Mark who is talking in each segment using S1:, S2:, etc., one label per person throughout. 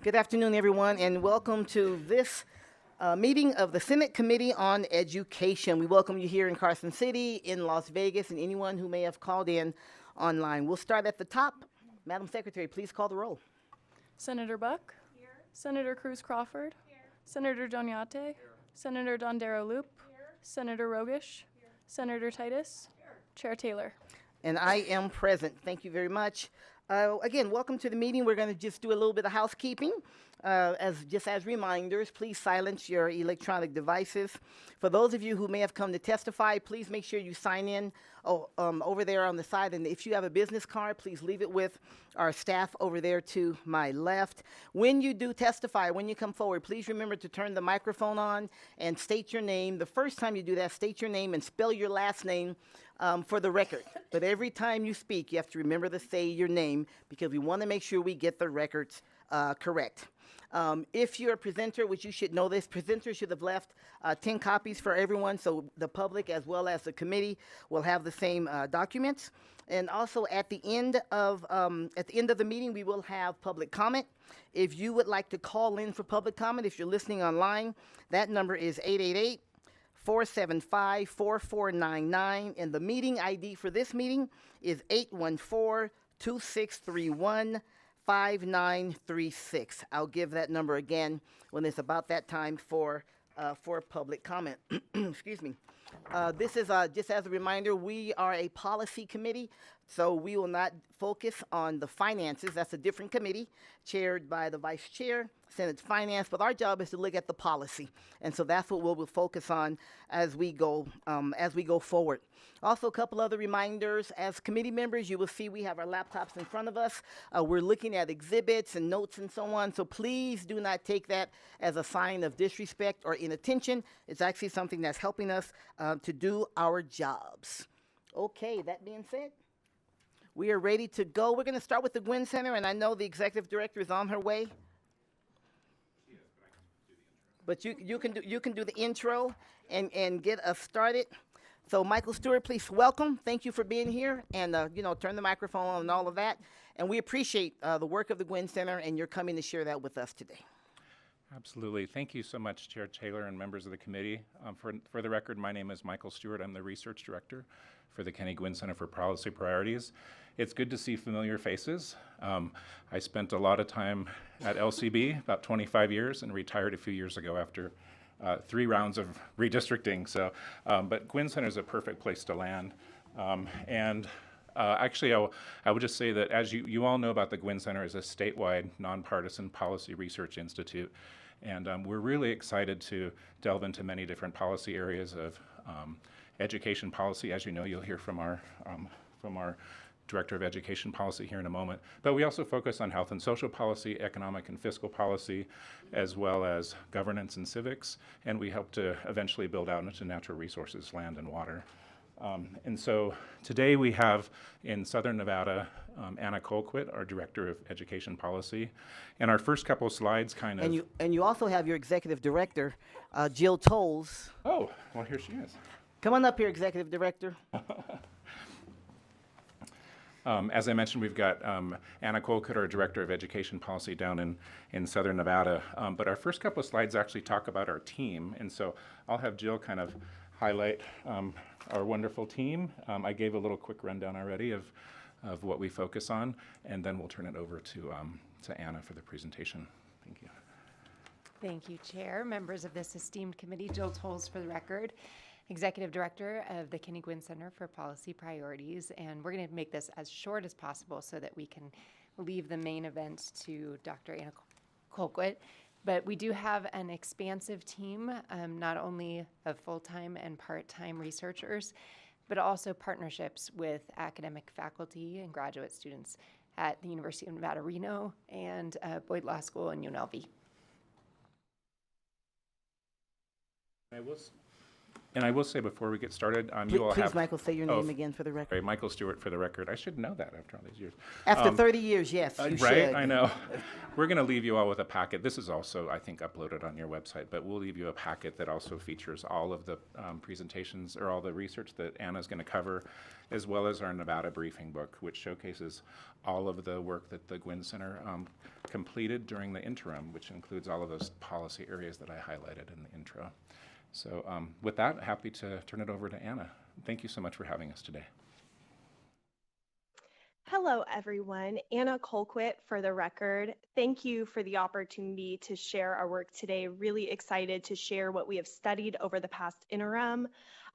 S1: Good afternoon, everyone, and welcome to this meeting of the Senate Committee on Education. We welcome you here in Carson City, in Las Vegas, and anyone who may have called in online. We'll start at the top. Madam Secretary, please call the roll.
S2: Senator Buck? Here. Senator Cruz Crawford? Here. Senator Joniate? Here. Senator Dondero Loop? Here. Senator Rogish? Here. Senator Titus? Here. Chair Taylor?
S1: And I am present. Thank you very much. Again, welcome to the meeting. We're going to just do a little bit of housekeeping. As reminders, please silence your electronic devices. For those of you who may have come to testify, please make sure you sign in over there on the side. And if you have a business card, please leave it with our staff over there to my left. When you do testify, when you come forward, please remember to turn the microphone on and state your name. The first time you do that, state your name and spell your last name for the record. But every time you speak, you have to remember to say your name because we want to make sure we get the records correct. If you're a presenter, which you should know this, presenters should have left 10 copies for everyone, so the public as well as the committee will have the same documents. And also at the end of the meeting, we will have public comment. If you would like to call in for public comment, if you're listening online, that number is 888-475-4499, and the meeting ID for this meeting is 814-2631. 5936. I'll give that number again when it's about that time for public comment. Excuse me. This is just as a reminder, we are a policy committee, so we will not focus on the finances. That's a different committee chaired by the vice chair, Senate Finance, but our job is to look at the policy. And so that's what we'll focus on as we go forward. Also, a couple other reminders. As committee members, you will see we have our laptops in front of us. We're looking at exhibits and notes and so on, so please do not take that as a sign of disrespect or inattention. It's actually something that's helping us to do our jobs. Okay, that being said, we are ready to go. We're going to start with the Gwynn Center, and I know the executive director is on her way.
S3: She is, but I can do the intro.
S1: But you can do the intro and get us started. So Michael Stewart, please welcome. Thank you for being here, and turn the microphone on and all of that. And we appreciate the work of the Gwynn Center, and you're coming to share that with us today.
S3: Absolutely. Thank you so much, Chair Taylor and members of the committee. For the record, my name is Michael Stewart. I'm the research director for the Kenny Gwynn Center for Policy Priorities. It's good to see familiar faces. I spent a lot of time at LCB, about 25 years, and retired a few years ago after 3 rounds of redistricting. So, but Gwynn Center is a perfect place to land. Actually, I would just say that as you all know about the Gwynn Center as a statewide nonpartisan policy research institute. And we're really excited to delve into many different policy areas of education policy. As you know, you'll hear from our Director of Education Policy here in a moment. But we also focus on health and social policy, economic and fiscal policy, as well as governance and civics. And we hope to eventually build out into natural resources, land and water. And so today we have in Southern Nevada, Anna Colquitt, our Director of Education Policy. And our first couple of slides kind of...
S1: And you also have your Executive Director, Jill Tolles.
S3: Oh, well, here she is.
S1: Come on up here, Executive Director.
S3: As I mentioned, we've got Anna Colquitt, our Director of Education Policy down in Southern Nevada. But our first couple of slides actually talk about our team. And so I'll have Jill kind of highlight our wonderful team. I gave a little quick rundown already of what we focus on, and then we'll turn it over to Anna for the presentation. Thank you.
S4: Thank you, Chair. Members of this esteemed committee, Jill Tolles for the record, Executive Director of the Kenny Gwynn Center for Policy Priorities, and we're going to make this as short as possible so that we can leave the main event to Dr. Anna Colquitt. But we do have an expansive team, not only of full-time and part-time researchers, but also partnerships with academic faculty and graduate students at the University of Nevada, Reno, and Boyd Law School and UNLV.
S3: And I will say before we get started, you all
S1: Please,
S3: have...
S1: Michael, say your name again for the record.
S3: Sorry, Michael Stewart for the record. I should know that after all these years.
S1: After 30 years, yes, you
S3: right,
S1: should.
S3: I know. we're going to leave you all with a packet. This is also, I think, uploaded on your website, but we'll leave you a packet that also features all of the presentations or all the research that Anna's going to cover, as well as our Nevada briefing book, which showcases all of the work that the Gwynn Center completed during the interim, which includes all of those policy areas that I highlighted in the intro. So with that, happy to turn it over to Anna. Thank you so much for having us today.
S5: Hello, everyone. Anna Colquitt for the record. Thank you for the opportunity to share our work today. Really excited to share what we have studied over the past interim.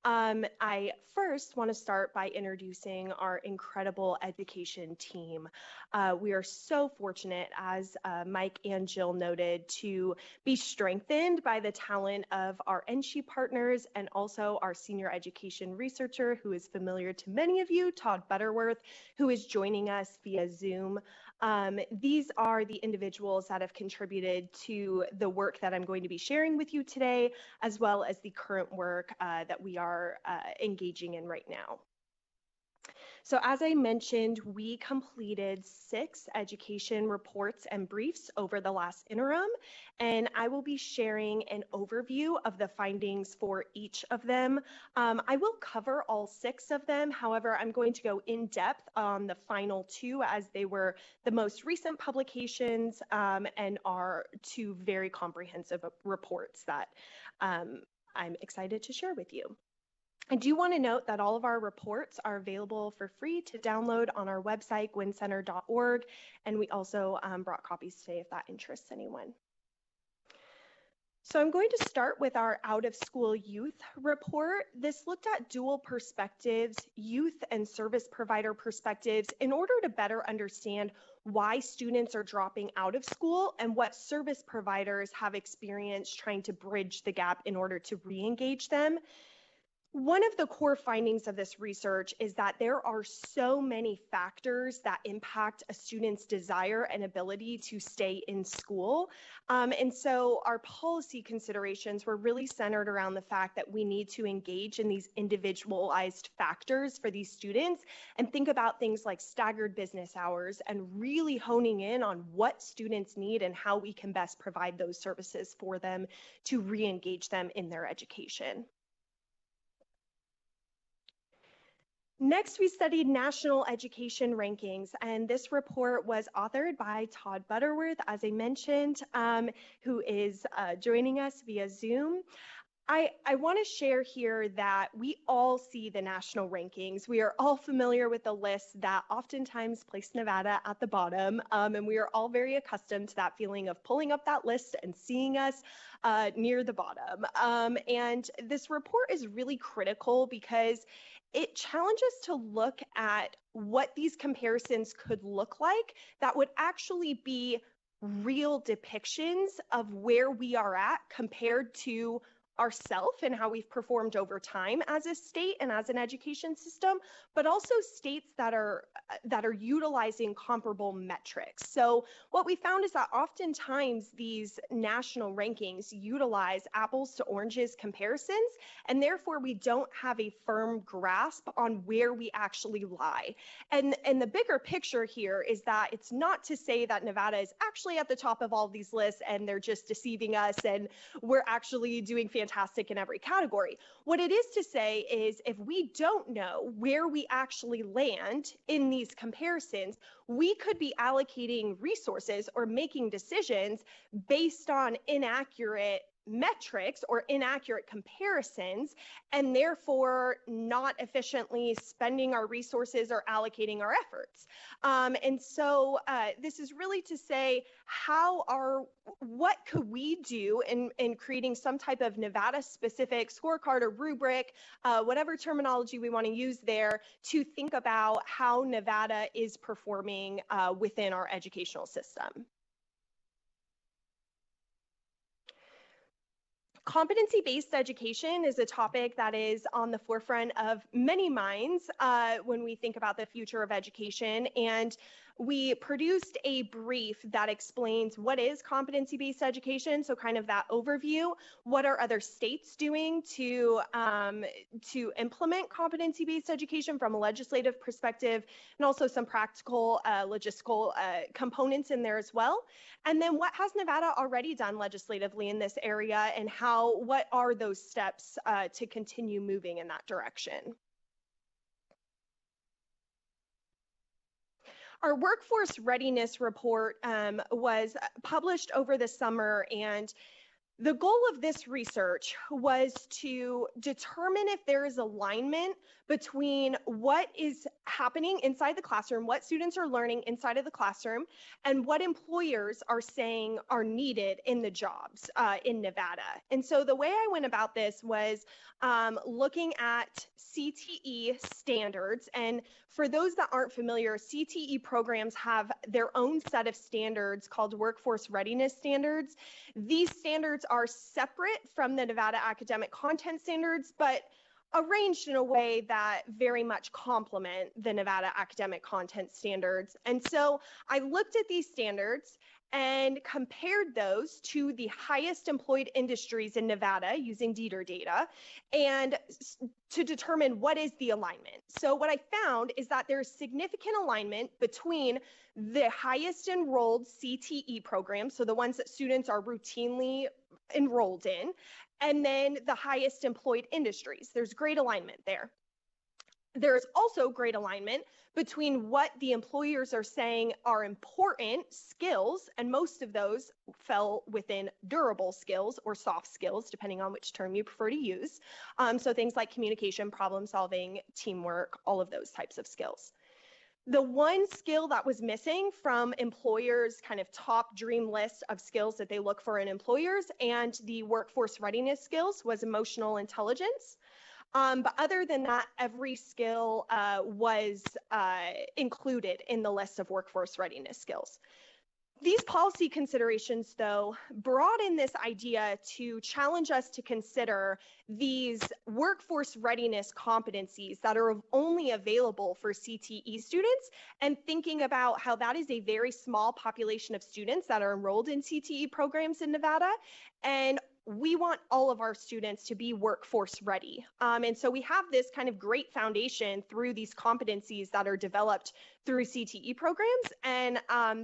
S5: I first want to start by introducing our incredible education team. We are so fortunate, as Mike and Jill noted, to be strengthened by the talent of our NSHE partners and also our senior education researcher, who is familiar to many of you, Todd Butterworth, who is joining us via Zoom. These are the individuals that have contributed to the work that I'm going to be sharing with you today, as well as the current work that we are engaging in right now. So as I mentioned, we completed 6 education reports and briefs over the last interim, and I will be sharing an overview of the findings for each of them. I will cover all 6 of them. However, I'm going to go in depth on the final 2, as they were the most recent publications and are 2 very comprehensive reports that I'm excited to share with you. I do want to note that all of our reports are available for free to download on our website, gwynncenter.org, and we also brought copies today if that interests anyone. So I'm going to start with our out-of-school youth report. This looked at dual perspectives, youth and service provider perspectives, in order to better understand why students are dropping out of school and what service providers have experienced trying to bridge the gap in order to re-engage them. One of the core findings of this research is that there are so many factors that impact a student's desire and ability to stay in school. And so our policy considerations were really centered around the fact that we need to engage in these individualized factors for these students and think about things like staggered business hours and really honing in on what students need and how we can best provide those services for them to re-engage them in their education. Next, we studied national education rankings, and this report was authored by Todd Butterworth, as I mentioned, who is joining us via Zoom. I want to share here that we all see the national rankings. We are all familiar with the lists that oftentimes place Nevada at the bottom, and we are all very accustomed to that feeling of pulling up that list and seeing us near the bottom. And this report is really critical because it challenges to look at what these comparisons could look like that would actually be real depictions of where we are at compared to ourselves and how we've performed over time as a state and as an education system, but also states that are utilizing comparable metrics. So what we found is that oftentimes these national rankings utilize apples to oranges comparisons, and therefore we don't have a firm grasp on where we actually lie. And the bigger picture here is that it's not to say that Nevada is actually at the top of all these lists and they're just deceiving us and we're actually doing fantastic in every category. What it is to say is if we don't know where we actually land in these comparisons, we could be allocating resources or making decisions based on inaccurate metrics or inaccurate comparisons, and therefore not efficiently spending our resources or allocating our efforts. And so this is really to say what could we do in creating some type of Nevada specific scorecard or rubric, whatever terminology we want to use there, to think about how Nevada is performing within our educational system. Competency-based education is a topic that is on the forefront of many minds when we think about the future of education. And we produced a brief that explains what is competency-based education, so kind of that overview. What are other states doing to implement competency-based education from a legislative perspective, and also some practical logistical components in there as well. And then what has Nevada already done legislatively in this area, and what are those steps to continue moving in that direction? Our workforce readiness report was published over the summer, and the goal of this research was to determine if there is alignment between what is happening inside the classroom, what students are learning inside of the classroom, and what employers are saying are needed in the jobs in Nevada. And so the way I went about this was looking at CTE standards. And for those that aren't familiar, CTE programs have their own set of standards called workforce readiness standards. These standards are separate from the Nevada academic content standards, but arranged in a way that very much complement the Nevada academic content standards. And so I looked at these standards and compared those to the highest employed industries in Nevada using DETR data, and to determine what is the alignment. So what I found is that there's significant alignment between the highest enrolled CTE programs, so the ones that students are routinely enrolled in, and then the highest employed industries. There's great alignment there. There's also great alignment between what the employers are saying are important skills, and most of those fell within durable skills or soft skills, depending on which term you prefer to use. So things like communication, problem solving, teamwork, all of those types of skills. The one skill that was missing from employers' kind of top dream list of skills that they look for in employers and the workforce readiness skills was emotional intelligence. But other than that, every skill was included in the list of workforce readiness skills. These policy considerations, though, brought in this idea to challenge us to consider these workforce readiness competencies that are only available for CTE students, and thinking about how that is a very small population of students that are enrolled in CTE programs in Nevada, and we want all of our students to be workforce ready. And so we have this kind of great foundation through these competencies that are developed through CTE programs. And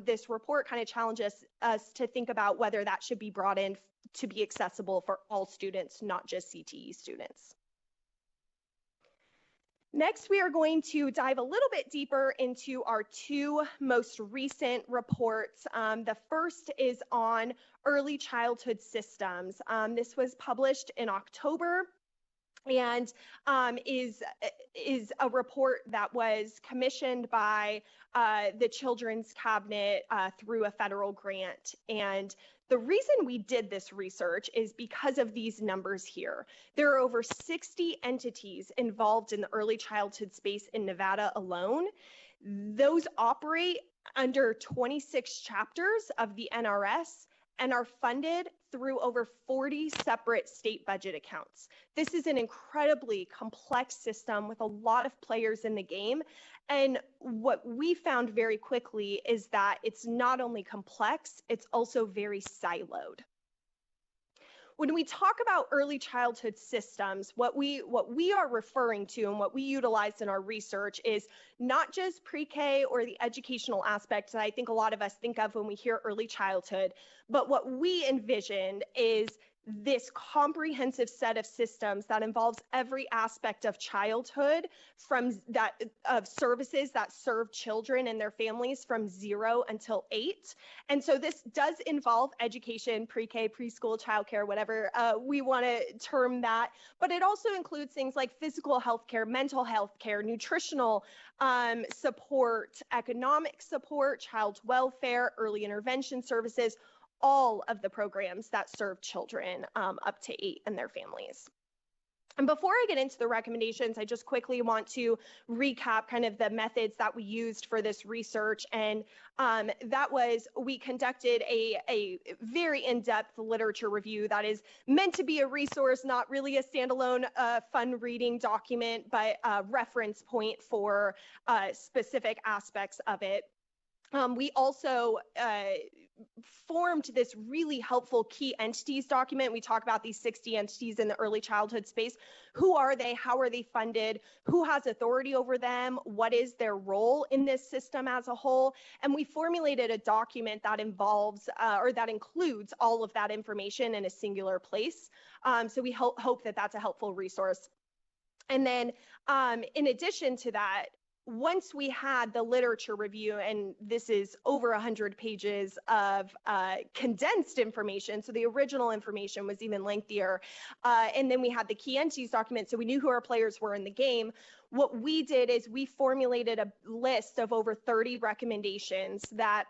S5: this report kind of challenges us to think about whether that should be brought in to be accessible for all students, not just CTE students. Next, we are going to dive a little bit deeper into our two most recent reports. The first is on early childhood systems. This was published in October and is a report that was commissioned by the Children's Cabinet through a federal grant. And the reason we did this research is because of these numbers here. There are over 60 entities involved in the early childhood space in Nevada alone. Those operate under 26 chapters of the NRS and are funded through over 40 separate state budget accounts. This is an incredibly complex system with a lot of players in the game. And what we found very quickly is that it's not only complex, it's also very siloed. When we talk about early childhood systems, what we are referring to and what we utilized in our research is not just pre-K or the educational aspects that I think a lot of us think of when we hear early childhood, but what we envisioned is this comprehensive set of systems that involves every aspect of childhood, from that of services that serve children and their families from 0 until 8. And so this does involve education, pre-K, preschool, childcare, whatever we want to term that, but it also includes things like physical health care, mental health care, nutritional support, economic support, child welfare, early intervention services, all of the programs that serve children up to 8 and their families. And before I get into the recommendations, I just quickly want to recap kind of the methods that we used for this research. And that was, we conducted a very in-depth literature review that is meant to be a resource, not really a standalone fun reading document, but a reference point for specific aspects of it. We also formed this really helpful key entities document. We talk about these 60 entities in the early childhood space. Who are they? How are they funded? Who has authority over them? What is their role in this system as a whole? And we formulated a document that involves or that includes all of that information in a singular place. So we hope that that's a helpful resource. And then in addition to that, once we had the literature review, and this is over 100 pages of condensed information, so the original information was even lengthier, and then we had the key entities document, so we knew who our players were in the game. What we did is we formulated a list of over 30 recommendations that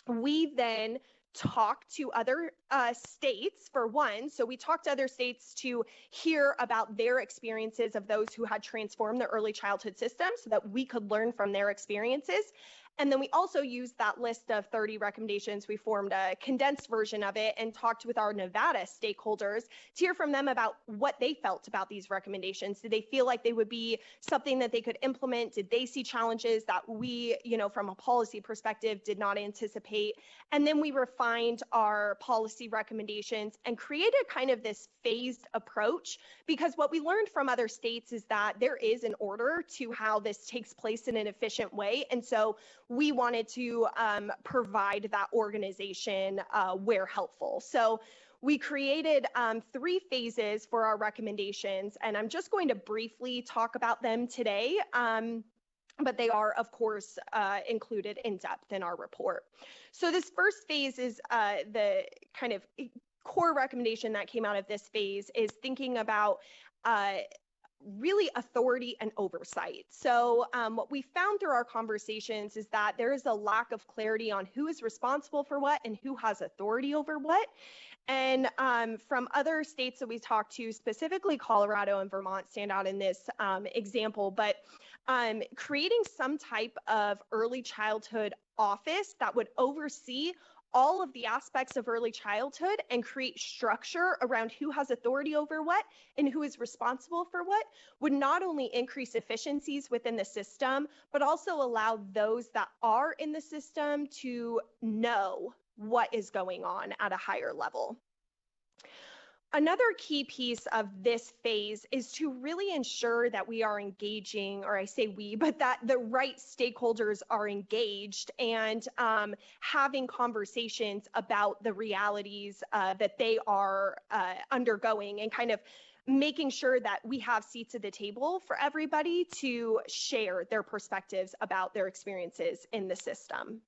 S5: we then talk to other states for one. So we talked to other states to hear about their experiences of those who had transformed their early childhood system so that we could learn from their experiences. And then we also used that list of 30 recommendations. We formed a condensed version of it and talked with our Nevada stakeholders to hear from them about what they felt about these recommendations. Did they feel like they would be something that they could implement? Did they see challenges that we, from a policy perspective, did not anticipate? And then we refined our policy recommendations and created kind of this phased approach, because what we learned from other states is that there is an order to how this takes place in an efficient way. And so we wanted to provide that organization where helpful. So we created 3 phases for our recommendations, and I'm just going to briefly talk about them today. But they are, of course, included in depth in our report. So this first phase is the kind of core recommendation that came out of this phase is thinking about really authority and oversight. So what we found through our conversations is that there is a lack of clarity on who is responsible for what and who has authority over what. And from other states that we talked to, specifically Colorado and Vermont stand out in this example, but creating some type of early childhood office that would oversee all of the aspects of early childhood and create structure around who has authority over what and who is responsible for what would not only increase efficiencies within the system, but also allow those that are in the system to know what is going on at a higher level. Another key piece of this phase is to really ensure that we are engaging, or I say we, but that the right stakeholders are engaged and having conversations about the realities that they are undergoing, and kind of making sure that we have seats at the table for everybody to share their perspectives about their experiences in the system.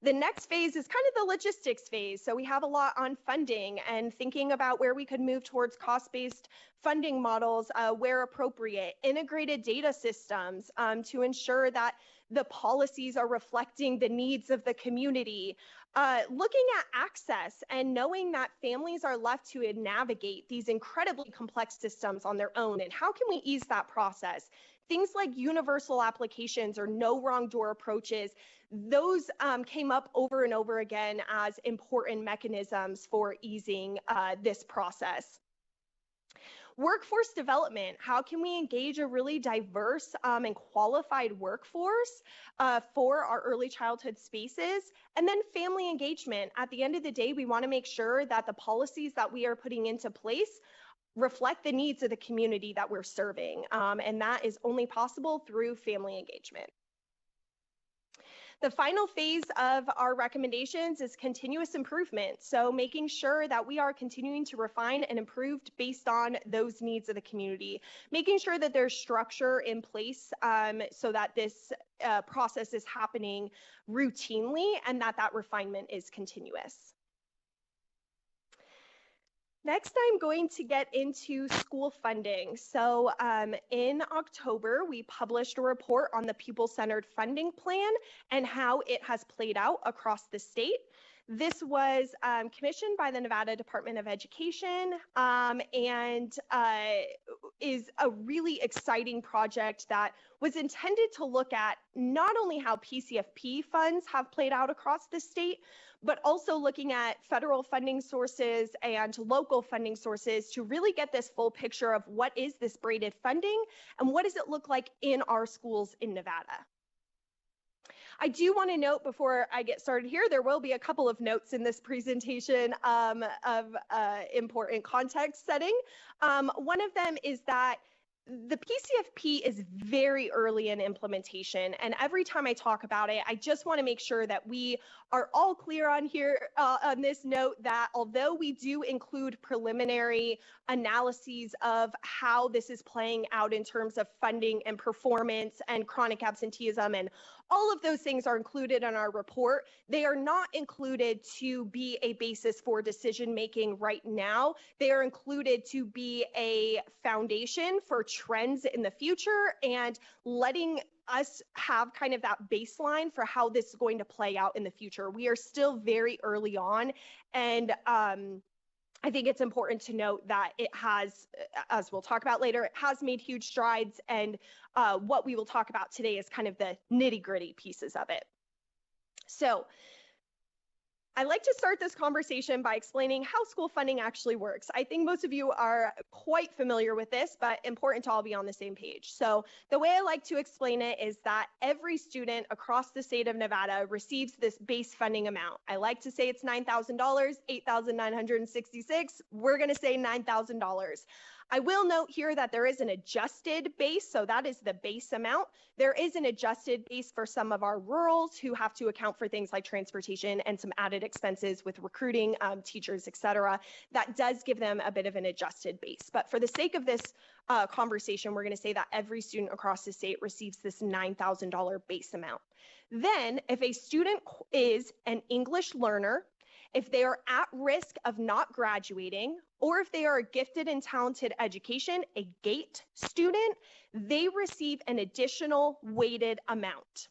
S5: The next phase is kind of the logistics phase. So we have a lot on funding and thinking about where we could move towards cost-based funding models where appropriate, integrated data systems to ensure that the policies are reflecting the needs of the community, looking at access and knowing that families are left to navigate these incredibly complex systems on their own, and how can we ease that process? Things like universal applications or no wrong door approaches, those came up over and over again as important mechanisms for easing this process. Workforce development, how can we engage a really diverse and qualified workforce for our early childhood spaces? And then family engagement. At the end of the day, we want to make sure that the policies that we are putting into place reflect the needs of the community that we're serving. And that is only possible through family engagement. The final phase of our recommendations is continuous improvement. So making sure that we are continuing to refine and improve based on those needs of the community, making sure that there's structure in place so that this process is happening routinely and that refinement is continuous. Next, I'm going to get into school funding. So in October, we published a report on the pupil-centered funding plan and how it has played out across the state. This was commissioned by the Nevada Department of Education and is a really exciting project that was intended to look at not only how PCFP funds have played out across the state, but also looking at federal funding sources and local funding sources to really get this full picture of what is this braided funding and what does it look like in our schools in Nevada. I do want to note before I get started here, there will be a couple of notes in this presentation of important context setting. One of them is that the PCFP is very early in implementation, and every time I talk about it, I just want to make sure that we are all clear on here on this note that although we do include preliminary analyses of how this is playing out in terms of funding and performance and chronic absenteeism, and all of those things are included in our report, they are not included to be a basis for decision making right now. They are included to be a foundation for trends in the future and letting us have kind of that baseline for how this is going to play out in the future. We are still very early on, and I think it's important to note that it has, as we'll talk about later, it has made huge strides, and what we will talk about today is kind of the nitty-gritty pieces of it. So I like to start this conversation by explaining how school funding actually works. I think most of you are quite familiar with this, but important to all be on the same page. So the way I like to explain it is that every student across the state of Nevada receives this base funding amount. I like to say it's $9,000, $8,966. We're going to say $9,000. I will note here that there is an adjusted base, so that is the base amount. There is an adjusted base for some of our rurals who have to account for things like transportation and some added expenses with recruiting teachers, et cetera. That does give them a bit of an adjusted base. But for the sake of this conversation, we're going to say that every student across the state receives this $9,000 base amount. Then, if a student is an English learner, if they are at risk of not graduating, or if they are a gifted and talented education, a GATE student, they receive an additional weighted amount.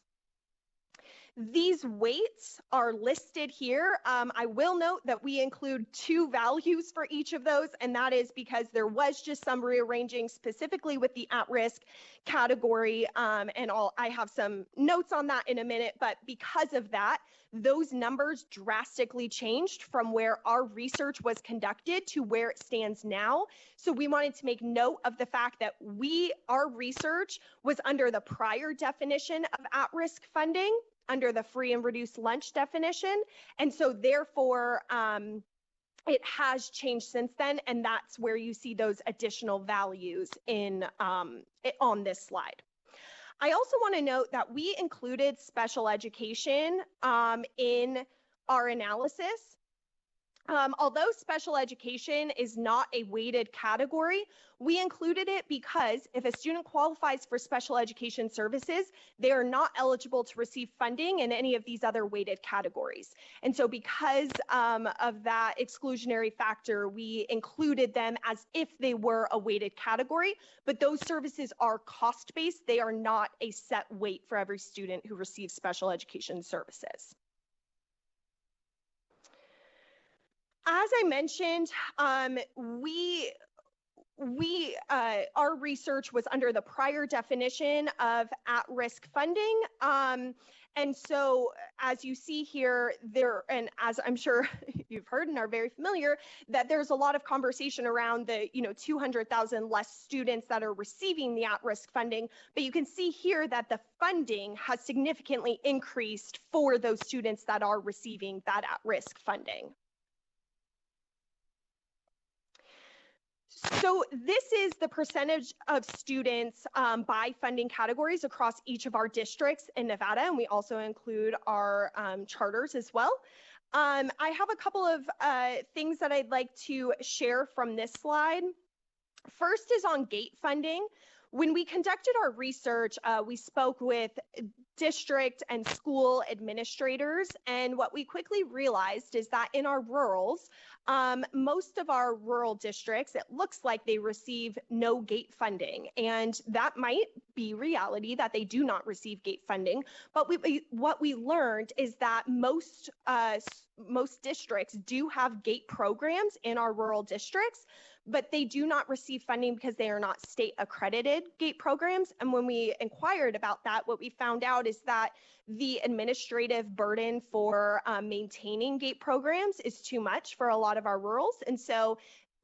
S5: These weights are listed here. I will note that we include 2 values for each of those, and that is because there was just some rearranging specifically with the at-risk category, and I have some notes on that in a minute, but because of that, those numbers drastically changed from where our research was conducted to where it stands now. So we wanted to make note of the fact that our research was under the prior definition of at-risk funding, under the free and reduced lunch definition. And so therefore, it has changed since then, and that's where you see those additional values on this slide. I also want to note that we included special education in our analysis. Although special education is not a weighted category, we included it because if a student qualifies for special education services, they are not eligible to receive funding in any of these other weighted categories. And so because of that exclusionary factor, we included them as if they were a weighted category, but those services are cost-based. They are not a set weight for every student who receives special education services. As I mentioned, our research was under the prior definition of at-risk funding. And so as you see here, and as I'm sure you've heard and are very familiar, that there's a lot of conversation around the 200,000 less students that are receiving the at-risk funding. But you can see here that the funding has significantly increased for those students that are receiving that at-risk funding. So this is the percentage of students by funding categories across each of our districts in Nevada, and we also include our charters as well. I have a couple of things that I'd like to share from this slide. First is on GATE funding. When we conducted our research, we spoke with district and school administrators, and what we quickly realized is that in our rurals, most of our rural districts, it looks like they receive no GATE funding, and that might be reality that they do not receive GATE funding. But what we learned is that most districts do have GATE programs in our rural districts, but they do not receive funding because they are not state accredited GATE programs. And when we inquired about that, what we found out is that the administrative burden for maintaining GATE programs is too much for a lot of our rurals. And so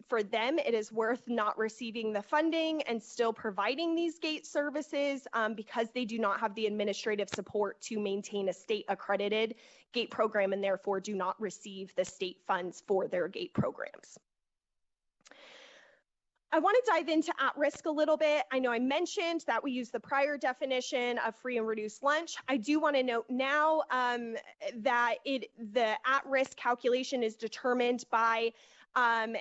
S5: for them, it is worth not receiving the funding and still providing these gate services because they do not have the administrative support to maintain a state accredited gate program and therefore do not receive the state funds for their gate programs. I want to dive into at-risk a little bit. I know I mentioned that we use the prior definition of free and reduced lunch. I do want to note now that the at-risk calculation is determined by an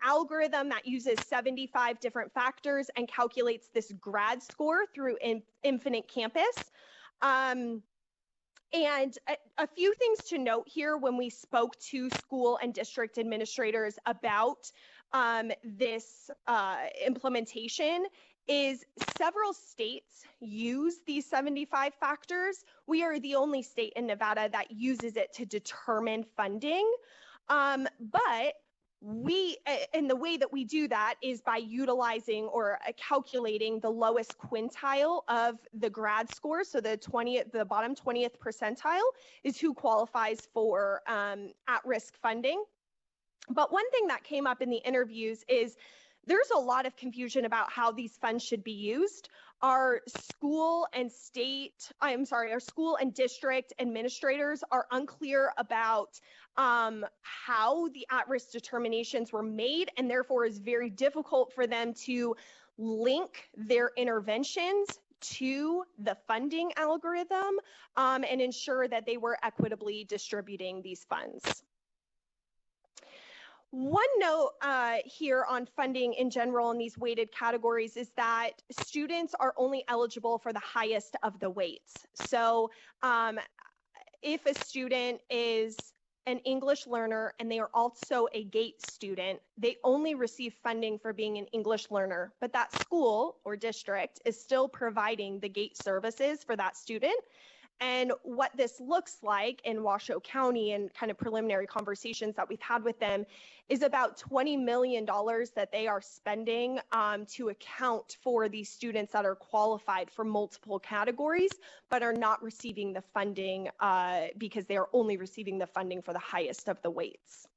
S5: algorithm that uses 75 different factors and calculates this grad score through Infinite Campus. And a few things to note here when we spoke to school and district administrators about this implementation is several states use these 75 factors. We are the only state in Nevada that uses it to determine funding. But and the way that we do that is by utilizing or calculating the lowest quintile of the grad score. So the bottom 20th percentile is who qualifies for at-risk funding. But one thing that came up in the interviews is there's a lot of confusion about how these funds should be used. Our school and district administrators are unclear about how the at-risk determinations were made, and therefore is very difficult for them to link their interventions to the funding algorithm and ensure that they were equitably distributing these funds. One note here on funding in general in these weighted categories is that students are only eligible for the highest of the weights. So if a student is an English learner and they are also a GATE student, they only receive funding for being an English learner, but that school or district is still providing the GATE services for that student. And what this looks like in Washoe County and kind of preliminary conversations that we've had with them is about $20 million that they are spending to account for these students that are qualified for multiple categories, but are not receiving the funding because they are only receiving the funding for the highest of the weights.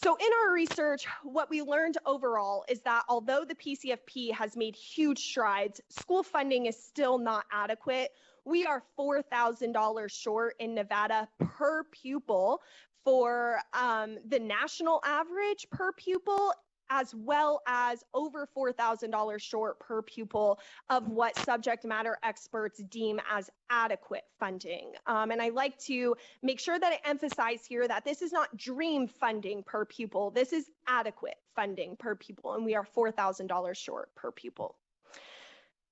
S5: So in our research, what we learned overall is that although the PCFP has made huge strides, school funding is still not adequate. We are $4,000 short in Nevada per pupil for the national average per pupil, as well as over $4,000 short per pupil of what subject matter experts deem as adequate funding. And I like to make sure that I emphasize here that this is not dream funding per pupil. This is adequate funding per pupil, and we are $4,000 short per pupil.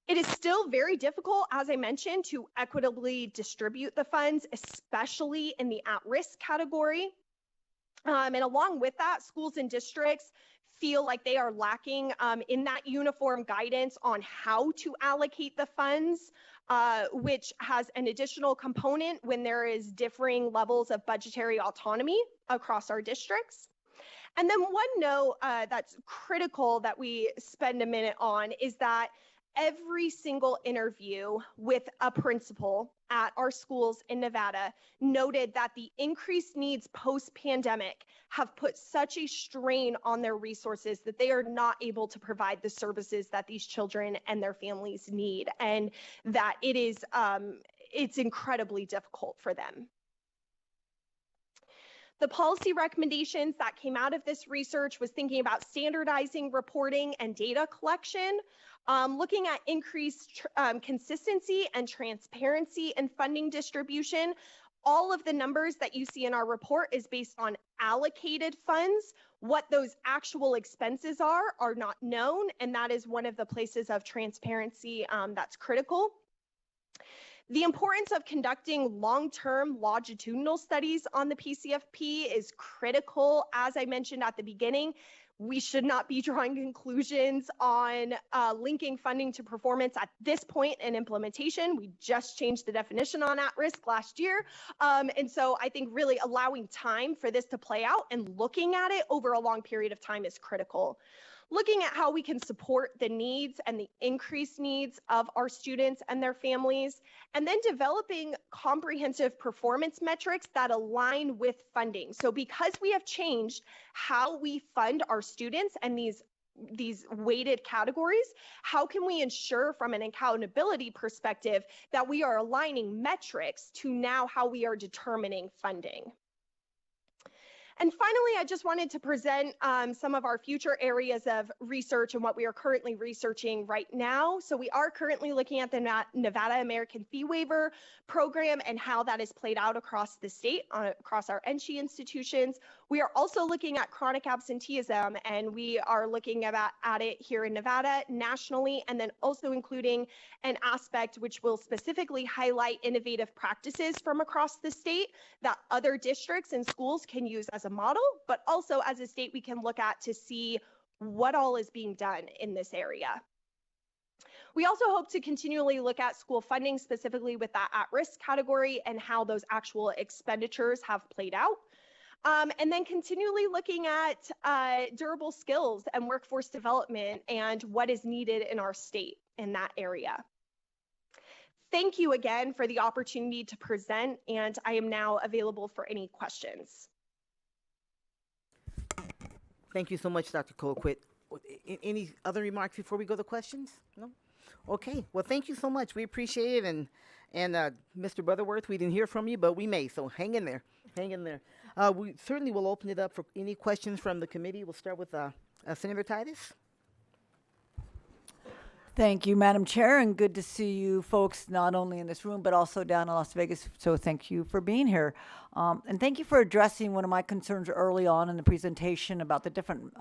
S5: It is still very difficult, as I mentioned, to equitably distribute the funds, especially in the at-risk category. And along with that, schools and districts feel like they are lacking in that uniform guidance on how to allocate the funds, which has an additional component when there is differing levels of budgetary autonomy across our districts. And then one note that's critical that we spend a minute on is that every single interview with a principal at our schools in Nevada noted that the increased needs post-pandemic have put such a strain on their resources that they are not able to provide the services that these children and their families need, and that it's incredibly difficult for them. The policy recommendations that came out of this research was thinking about standardizing reporting and data collection, looking at increased consistency and transparency in funding distribution. All of the numbers that you see in our report is based on allocated funds. What those actual expenses are not known, and that is one of the places of transparency that's critical. The importance of conducting long-term longitudinal studies on the PCFP is critical. As I mentioned at the beginning, we should not be drawing conclusions on linking funding to performance at this point in implementation. We just changed the definition on at-risk last year. And so I think really allowing time for this to play out and looking at it over a long period of time is critical. looking at how we can support the needs and the increased needs of our students and their families, and then developing comprehensive performance metrics that align with funding. So because we have changed how we fund our students and these weighted categories, how can we ensure from an accountability perspective that we are aligning metrics to now how we are determining funding? And finally, I just wanted to present some of our future areas of research and what we are currently researching right now. So we are currently looking at the Nevada American Fee Waiver program and how that is played out across the state, across our NSHE institutions. We are also looking at chronic absenteeism, and we are looking at it here in Nevada, nationally, and then also including an aspect which will specifically highlight innovative practices from across the state that other districts and schools can use as a model, but also as a state we can look at to see what all is being done in this area. We also hope to continually look at school funding, specifically with that at-risk category and how those actual expenditures have played out. And then continually looking at durable skills and workforce development and what is needed in our state in that area. Thank you again for the opportunity to present, and I am now available for any questions.
S1: Thank you so much, Dr. Colquitt. Any other remarks before we go to questions? No? Okay. Well, thank you so much. We appreciate it. And Mr. Butterworth, we didn't hear from you, but we may. So hang in there. Hang in there. We certainly will open it up for any questions from the committee. We'll start with Senator Titus.
S6: Thank you, Madam Chair, and good to see you folks not only in this room but also down in Las Vegas. So thank you for being here. And thank you for addressing one of my concerns early on in the presentation about the different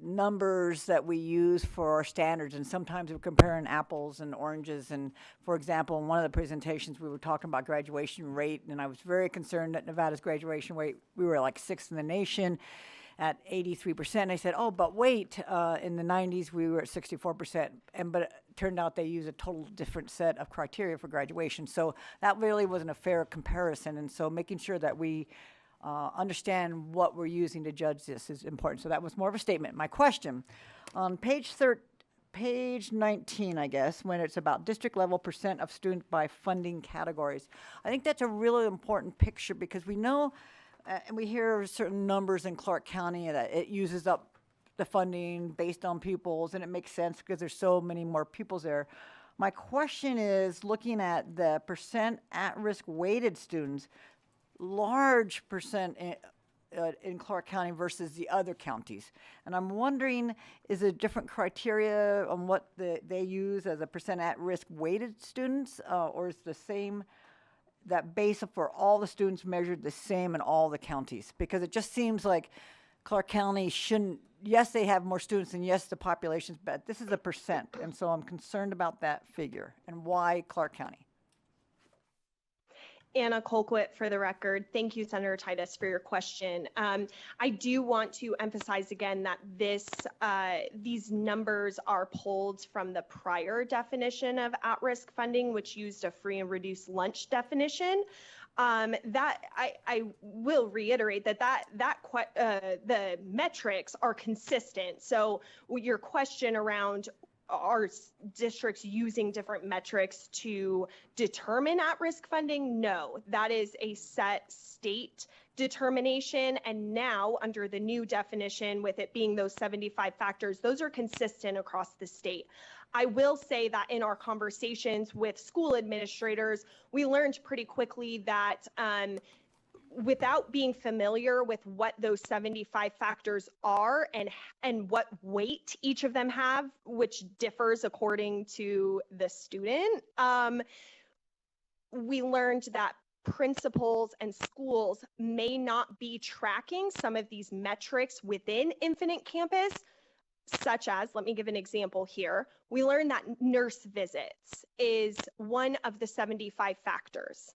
S6: numbers that we use for our standards, and sometimes we're comparing apples and oranges. And for example, in one of the presentations we were talking about graduation rate, and I was very concerned that Nevada's graduation rate, we were like 6th in the nation at 83%. I said, oh, but wait, in the 90s we were at 64%, but it turned out they use a total different set of criteria for graduation. So that really wasn't a fair comparison, and so making sure that we understand what we're using to judge this is important. So that was more of a statement. My question, on page 19, I guess, when it's about district level % of students by funding categories, I think that's a really important picture, because we know and we hear certain numbers in Clark County that it uses up the funding based on pupils, and it makes sense because there's so many more pupils there. My question is, looking at the % at-risk weighted students, large % in Clark County versus the other counties. And I'm wondering, is it different criteria on what they use as a % at-risk weighted students, or is the same, that base for all the students measured the same in all the counties? Because it just seems like Clark County shouldn't, yes, they have more students, and yes, the population's, but this is a %. And so I'm concerned about that figure and why Clark County.
S5: Anna Colquitt for the record. Thank you, Senator Titus, for your question. I do want to emphasize again that these numbers are pulled from the prior definition of at-risk funding, which used a free and reduced lunch definition. That I will reiterate that the metrics are consistent. So your question around are districts using different metrics to determine at-risk funding? No, that is a set state determination. And now under the new definition, with it being those 75 factors, those are consistent across the state. I will say that in our conversations with school administrators, we learned pretty quickly that without being familiar with what those 75 factors are and what weight each of them have, which differs according to the student, we learned that principals and schools may not be tracking some of these metrics within Infinite Campus, such as, let me give an example here. We learned that nurse visits is one of the 75 factors.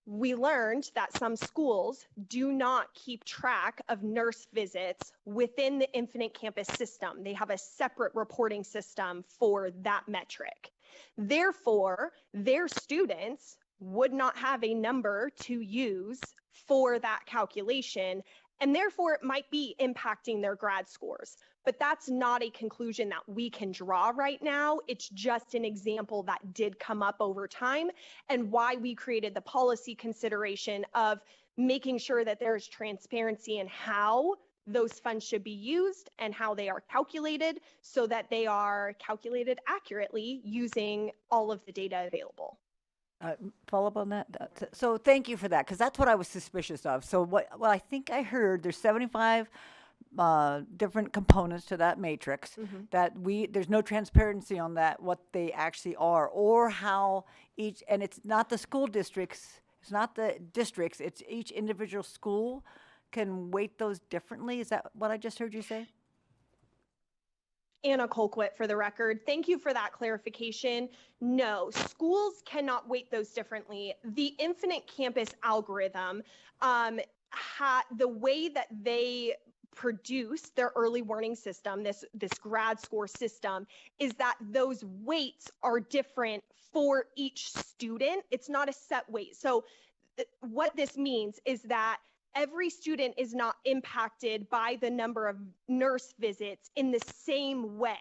S5: We learned that some schools do not keep track of nurse visits within the Infinite Campus system. They have a separate reporting system for that metric. Therefore, their students would not have a number to use for that calculation, and therefore it might be impacting their grad scores. But that's not a conclusion that we can draw right now. It's just an example that did come up over time, and why we created the policy consideration of making sure that there's transparency in how those funds should be used and how they are calculated, so that they are calculated accurately using all of the data available.
S6: Follow up on that? So thank you for that, because that's what I was suspicious of. So what I think I heard, there's 75 different components to that matrix that there's no transparency on that, what they actually are, or how each, and it's not the school districts, it's not the districts, it's each individual school can weight those differently. Is that what I just heard you say?
S5: Anna Colquitt for the record. Thank you for that clarification. No, schools cannot weight those differently. The Infinite Campus algorithm, the way that they produce their early warning system, this grad score system, is that those weights are different for each student. It's not a set weight. So what this means is that every student is not impacted by the number of nurse visits in the same way.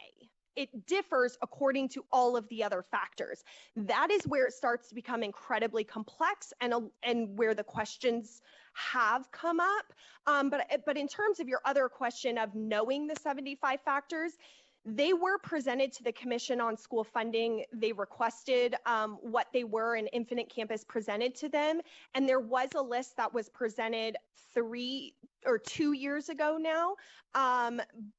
S5: It differs according to all of the other factors. That is where it starts to become incredibly complex, and where the questions have come up. But in terms of your other question of knowing the 75 factors, they were presented to the Commission on School Funding. They requested what they were, and Infinite Campus presented to them. And there was a list that was presented 3 or 2 years ago now.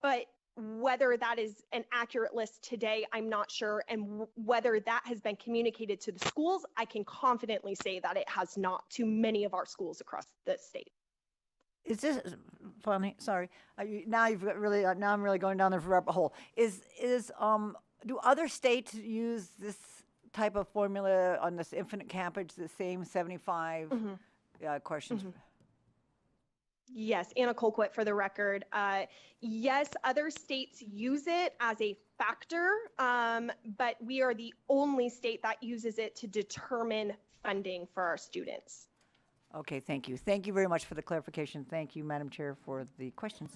S5: But whether that is an accurate list today, I'm not sure. And whether that has been communicated to the schools, I can confidently say that it has not, to many of our schools across the state.
S6: Is this funny? Sorry. Now you've got really. Now I'm really going down the rabbit hole. Do other states use this type of formula on this Infinite Campus? The same 75 questions.
S5: Yes, Anna Colquitt for the record. Yes, other states use it as a factor, but we are the only state that uses it to determine funding for our students.
S6: Okay, thank you. Thank you very much for the clarification. Thank you, Madam Chair, for the questions.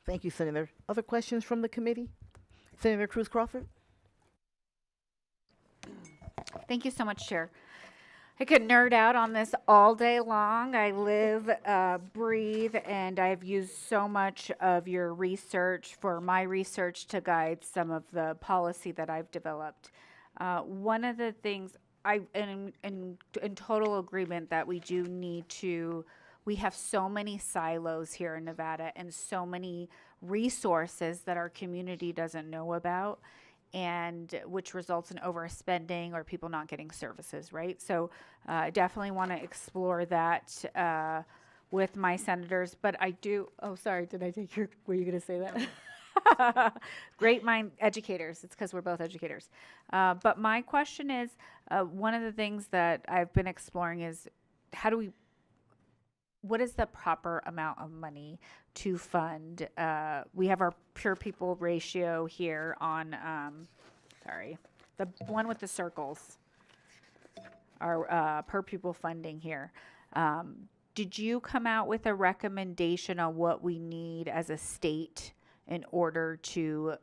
S1: Thank you, Senator. Other questions from the committee? Senator Cruz Crawford?
S7: Thank you so much, Chair. I could nerd out on this all day long. I live, breathe, and I've used so much of your research for my research to guide some of the policy that I've developed. One of the things in total agreement that we do need to, we have so many silos here in Nevada and so many resources that our community doesn't know about, and which results in overspending or people not getting services, right? So I definitely want to explore that with my senators, but I do, oh, sorry, did I take your, were you going to say that? Great mind educators. It's because we're both educators. But my question is, one of the things that I've been exploring is what is the proper amount of money to fund? We have our pure people ratio here on, the one with the circles, our per pupil funding here. Did you come out with a recommendation on what we need as a state in order to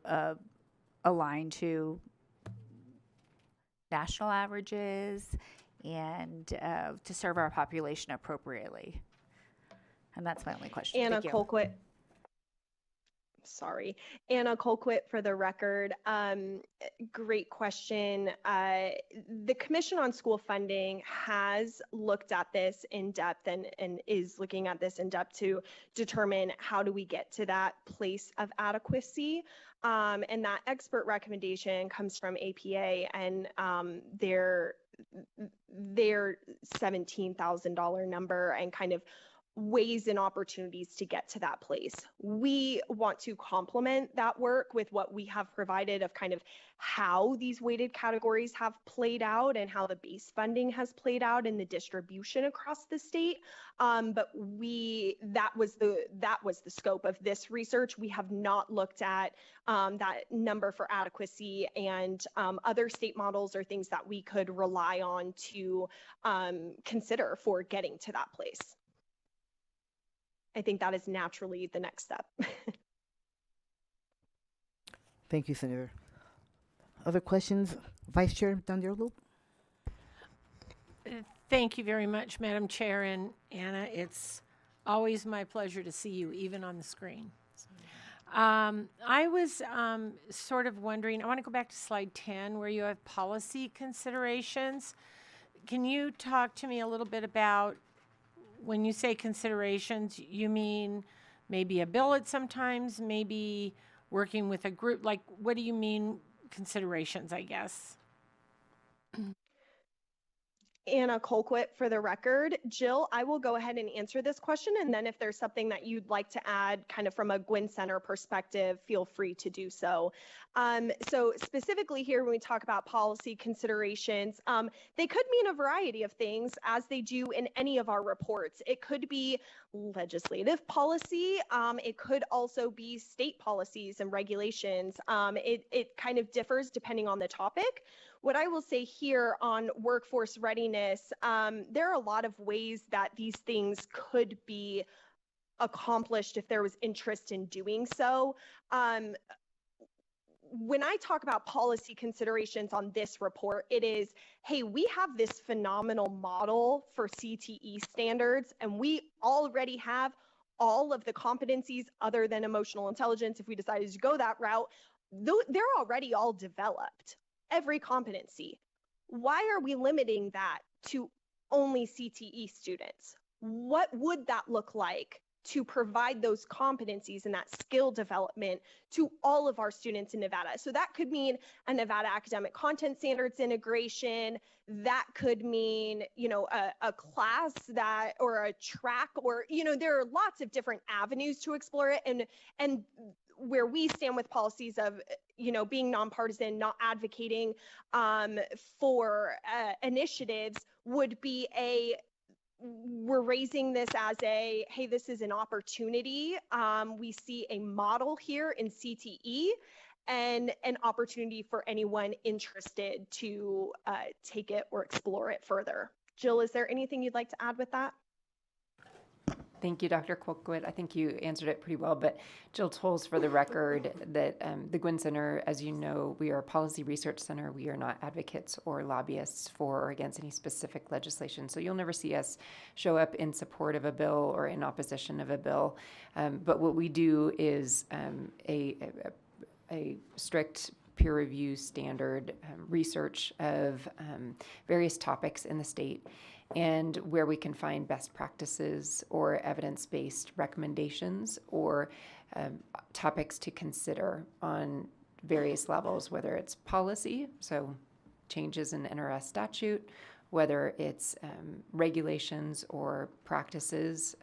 S7: align to national averages and to serve our population appropriately? And that's my only question.
S5: Anna
S7: Thank you.
S5: Colquitt. Sorry. Anna Colquitt for the record. Great question. The Commission on School Funding has looked at this in depth and is looking at this in depth to determine how do we get to that place of adequacy. And that expert recommendation comes from APA, and their $17,000 number, and kind of ways and opportunities to get to that place. We want to complement that work with what we have provided of kind of how these weighted categories have played out and how the base funding has played out in the distribution across the state. But that was the scope of this research. We have not looked at that number for adequacy and other state models or things that we could rely on to consider for getting to that place. I think that is naturally the next step.
S1: Thank you, Senator. Other questions, Vice Chair Dondero-Loop?
S8: Thank you very much, Madam Chair, and Anna, it's always my pleasure to see you, even on the screen. I was sort of wondering, I want to go back to slide 10, where you have policy considerations. Can you talk to me a little bit about, when you say considerations, you mean maybe a bill at sometimes, maybe working with a group? Like, what do you mean considerations, I guess?
S5: Anna Colquitt for the record. Jill, I will go ahead and answer this question, and then if there's something that you'd like to add kind of from a Gwynn Center perspective, feel free to do so. So specifically here, when we talk about policy considerations, they could mean a variety of things, as they do in any of our reports. It could be legislative policy. It could also be state policies and regulations. It kind of differs depending on the topic. What I will say here on workforce readiness, there are a lot of ways that these things could be accomplished if there was interest in doing so. When I talk about policy considerations on this report, it is, hey, we have this phenomenal model for CTE standards, and we already have all of the competencies other than emotional intelligence. If we decided to go that route, they're already all developed. Every competency. Why are we limiting that to only CTE students? What would that look like to provide those competencies and that skill development to all of our students in Nevada? So that could mean a Nevada academic content standards integration. That could mean, a class that, or a track, or, there are lots of different avenues to explore it. And where we stand with policies of, being nonpartisan, not advocating for initiatives would be we're raising this as hey, this is an opportunity. We see a model here in CTE and an opportunity for anyone interested to take it or explore it further. Jill, is there anything you'd like to add with that?
S4: Thank you, Dr. Colquitt. I think you answered it pretty well, but Jill Tolles for the record that the Gwynn Center, as you know, we are a policy research center. We are not advocates or lobbyists for or against any specific legislation. So you'll never see us show up in support of a bill or in opposition of a bill. But what we do is a strict peer review standard research of various topics in the state, and where we can find best practices or evidence-based recommendations or topics to consider on various levels, whether it's policy, so changes in NRS statute, whether it's regulations or practices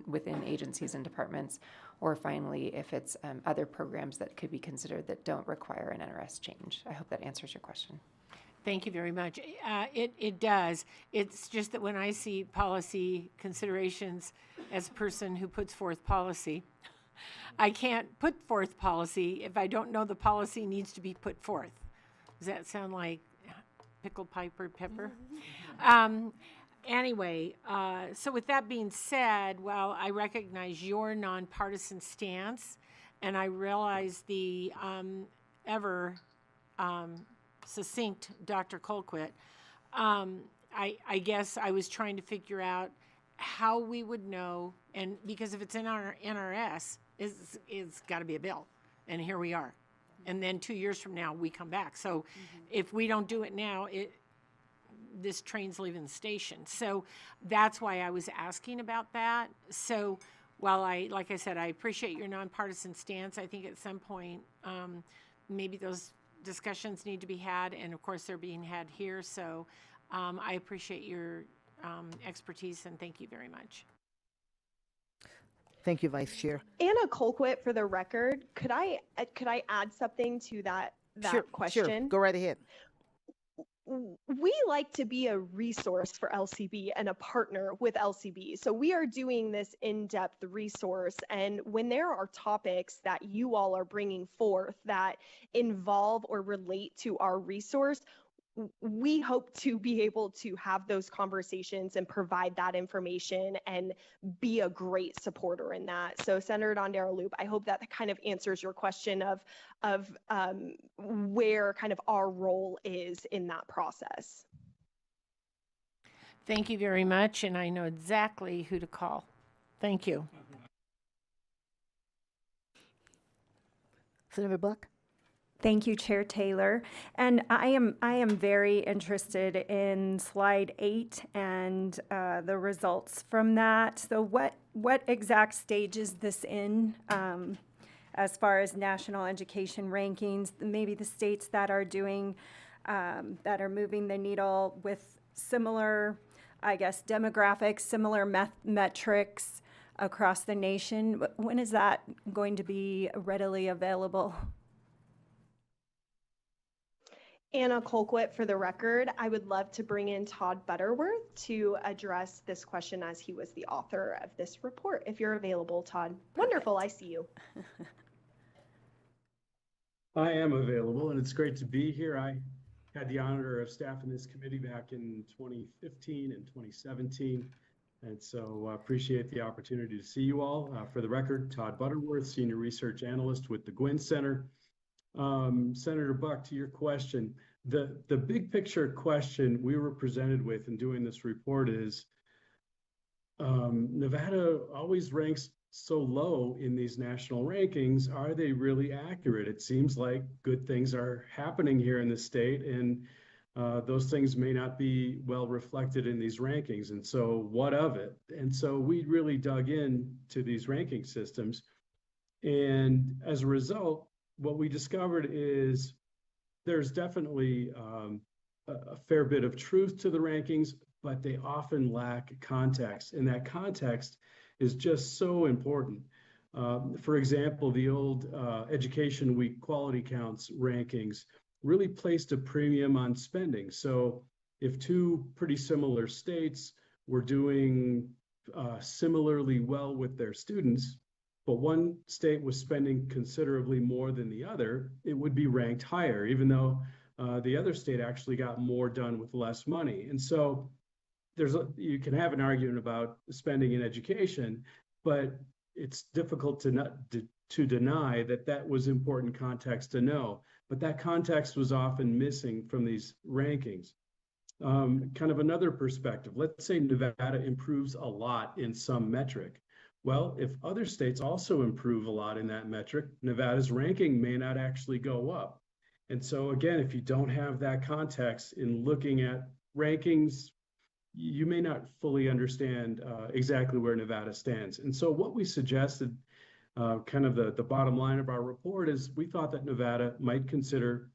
S4: within agencies and departments, or finally, if it's other programs that could be considered that don't require an NRS change. I hope that answers your question.
S8: Thank you very much. It does. It's just that when I see policy considerations as a person who puts forth policy, I can't put forth policy if I don't know the policy needs to be put forth. Does that sound like pickled piper pepper? Anyway, so with that being said, well, I recognize your nonpartisan stance, and I realize the ever succinct Dr. Colquitt. I guess I was trying to figure out how we would know, and because if it's in our NRS, it's got to be a bill, and here we are. And then 2 years from now, we come back. So if we don't do it now, this train's leaving the station. So that's why I was asking about that. So while like I said, I appreciate your nonpartisan stance, I think at some point, maybe those discussions need to be had, and of course they're being had here. So I appreciate your expertise, and thank you very much.
S1: Thank you, Vice Chair.
S5: Anna Colquitt for the record. Could I add something to that question?
S1: Sure. Go right ahead.
S5: We like to be a resource for LCB and a partner with LCB. So we are doing this in-depth resource. And when there are topics that you all are bringing forth that involve or relate to our resource, we hope to be able to have those conversations and provide that information and be a great supporter in that. So Senator Dondero Loop, I hope that kind of answers your question of where kind of our role is in that process.
S8: Thank you very much, and I know exactly who to call. Thank you.
S1: Senator Buck?
S9: Thank you, Chair Taylor. And I am very interested in slide 8 and the results from that. So what exact stage is this in as far as national education rankings? Maybe the states that are doing that are moving the needle with similar, I guess, demographics, similar metrics across the nation. When is that going to be readily available?
S5: Anna Colquitt for the record. I would love to bring in Todd Butterworth to address this question as he was the author of this report. If you're available, Todd. Wonderful, I see you.
S10: I am available, and it's great to be here. I had the honor of staffing this committee back in 2015 and 2017, and so appreciate the opportunity to see you all. For the record, Todd Butterworth, Senior Research Analyst with the Gwynn Center. Senator Buck, to your question, the big picture question we were presented with in doing this report is Nevada always ranks so low in these national rankings. Are they really accurate? It seems like good things are happening here in the state, and those things may not be well reflected in these rankings. And so what of it? And so we really dug in to these ranking systems. And as a result, what we discovered is there's definitely a fair bit of truth to the rankings, but they often lack context. And that context is just so important. For example, the old Education Week quality counts rankings really placed a premium on spending. So if two pretty similar states were doing similarly well with their students, but one state was spending considerably more than the other, it would be ranked higher, even though the other state actually got more done with less money. And so you can have an argument about spending in education, but it's difficult to deny that was important context to know. But that context was often missing from these rankings. Kind of another perspective, let's say Nevada improves a lot in some metric. Well, if other states also improve a lot in that metric, Nevada's ranking may not actually go up. And so again, if you don't have that context in looking at rankings, you may not fully understand exactly where Nevada stands. And so what we suggested, kind of the bottom line of our report, is we thought that Nevada might consider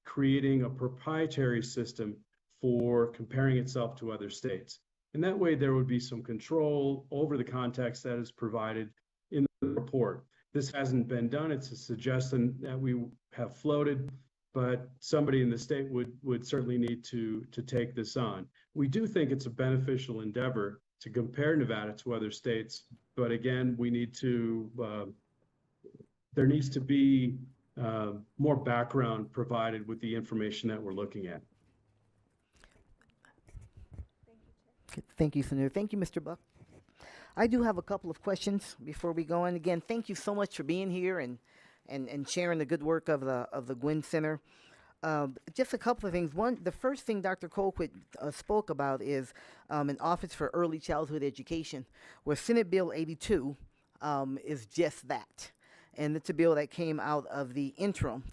S10: creating a proprietary system for comparing itself to other states. And that way there would be some control over the context that is provided in the report. This hasn't been done. It's a suggestion that we have floated, but somebody in the state would certainly need to take this on. We do think it's a beneficial endeavor to compare Nevada to other states, but again, we need to, there needs to be more background provided with the information that we're looking at.
S1: Thank you, Senator. Thank you, Mr. Buck. I do have a couple of questions before we go on. Again, thank you so much for being here and sharing the good work of the Gwynn Center. Just a couple of things. One, the first thing Dr. Colquitt spoke about is an Office for Early Childhood Education, where Senate Bill 82 is just that. And it's a bill that came out of the interim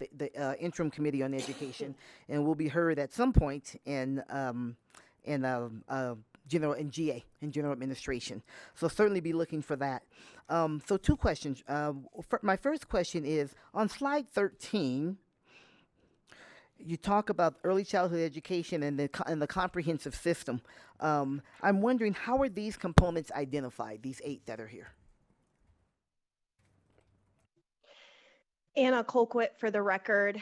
S1: Committee on Education, and will be heard at some point in General Administration. So certainly be looking for that. So two questions. My first question is, on slide 13, you talk about early childhood education and the comprehensive system. I'm wondering, how are these components identified, these 8 that are here?
S5: Anna Colquitt for the record.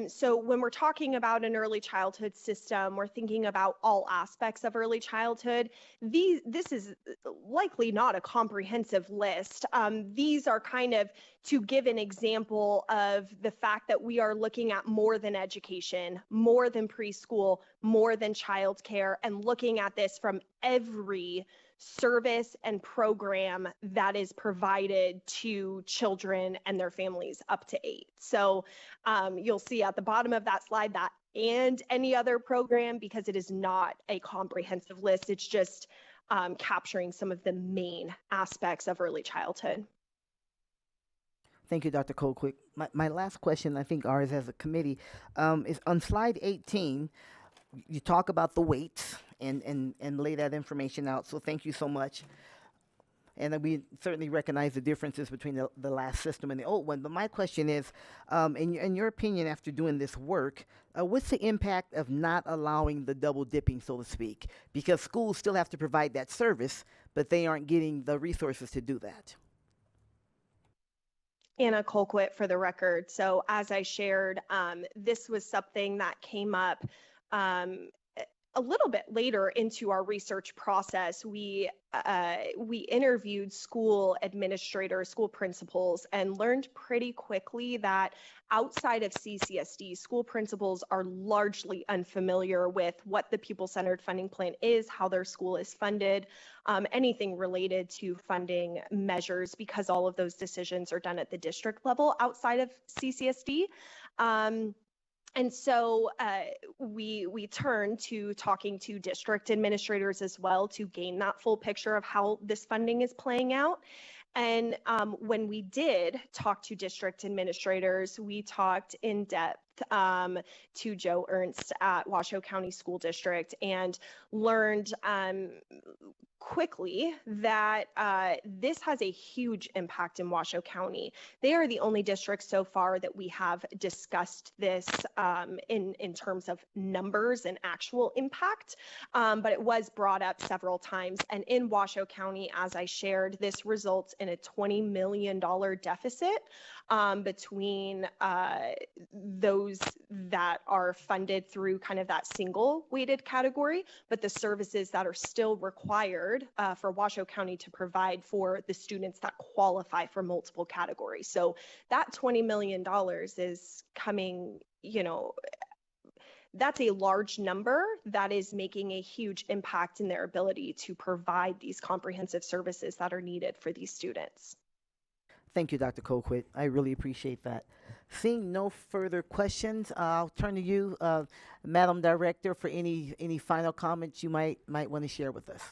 S5: So when we're talking about an early childhood system, we're thinking about all aspects of early childhood. This is likely not a comprehensive list. These are kind of to give an example of the fact that we are looking at more than education, more than preschool, more than childcare, and looking at this from every service and program that is provided to children and their families up to 8. So you'll see at the bottom of that slide that and any other program, because it is not a comprehensive list. It's just capturing some of the main aspects of early childhood.
S1: Thank you, Dr. Colquitt. My last question, I think ours as a committee, is on slide 18, you talk about the weights and lay that information out. So thank you so much. And we certainly recognize the differences between the last system and the old one. But my question is, in your opinion, after doing this work, what's the impact of not allowing the double dipping, so to speak? Because schools still have to provide that service, but they aren't getting the resources to do that.
S5: Anna Colquitt for the record. So as I shared, this was something that came up a little bit later into our research process. We interviewed school administrators, school principals, and learned pretty quickly that outside of CCSD, school principals are largely unfamiliar with what the pupil-centered funding plan is, how their school is funded, anything related to funding measures, because all of those decisions are done at the district level outside of CCSD. And so we turn to talking to district administrators as well to gain that full picture of how this funding is playing out. And when we did talk to district administrators, we talked in depth to Joe Ernst at Washoe County School District and learned quickly that this has a huge impact in Washoe County. They are the only district so far that we have discussed this in terms of numbers and actual impact, but it was brought up several times. And in Washoe County, as I shared, this results in a $20 million deficit between those that are funded through kind of that single weighted category, but the services that are still required for Washoe County to provide for the students that qualify for multiple categories. So that $20 million is coming, that's a large number that is making a huge impact in their ability to provide these comprehensive services that are needed for these students.
S1: Thank you, Dr. Colquitt. I really appreciate that. Seeing no further questions, I'll turn to you, Madam Director, for any final comments you might want to share with us.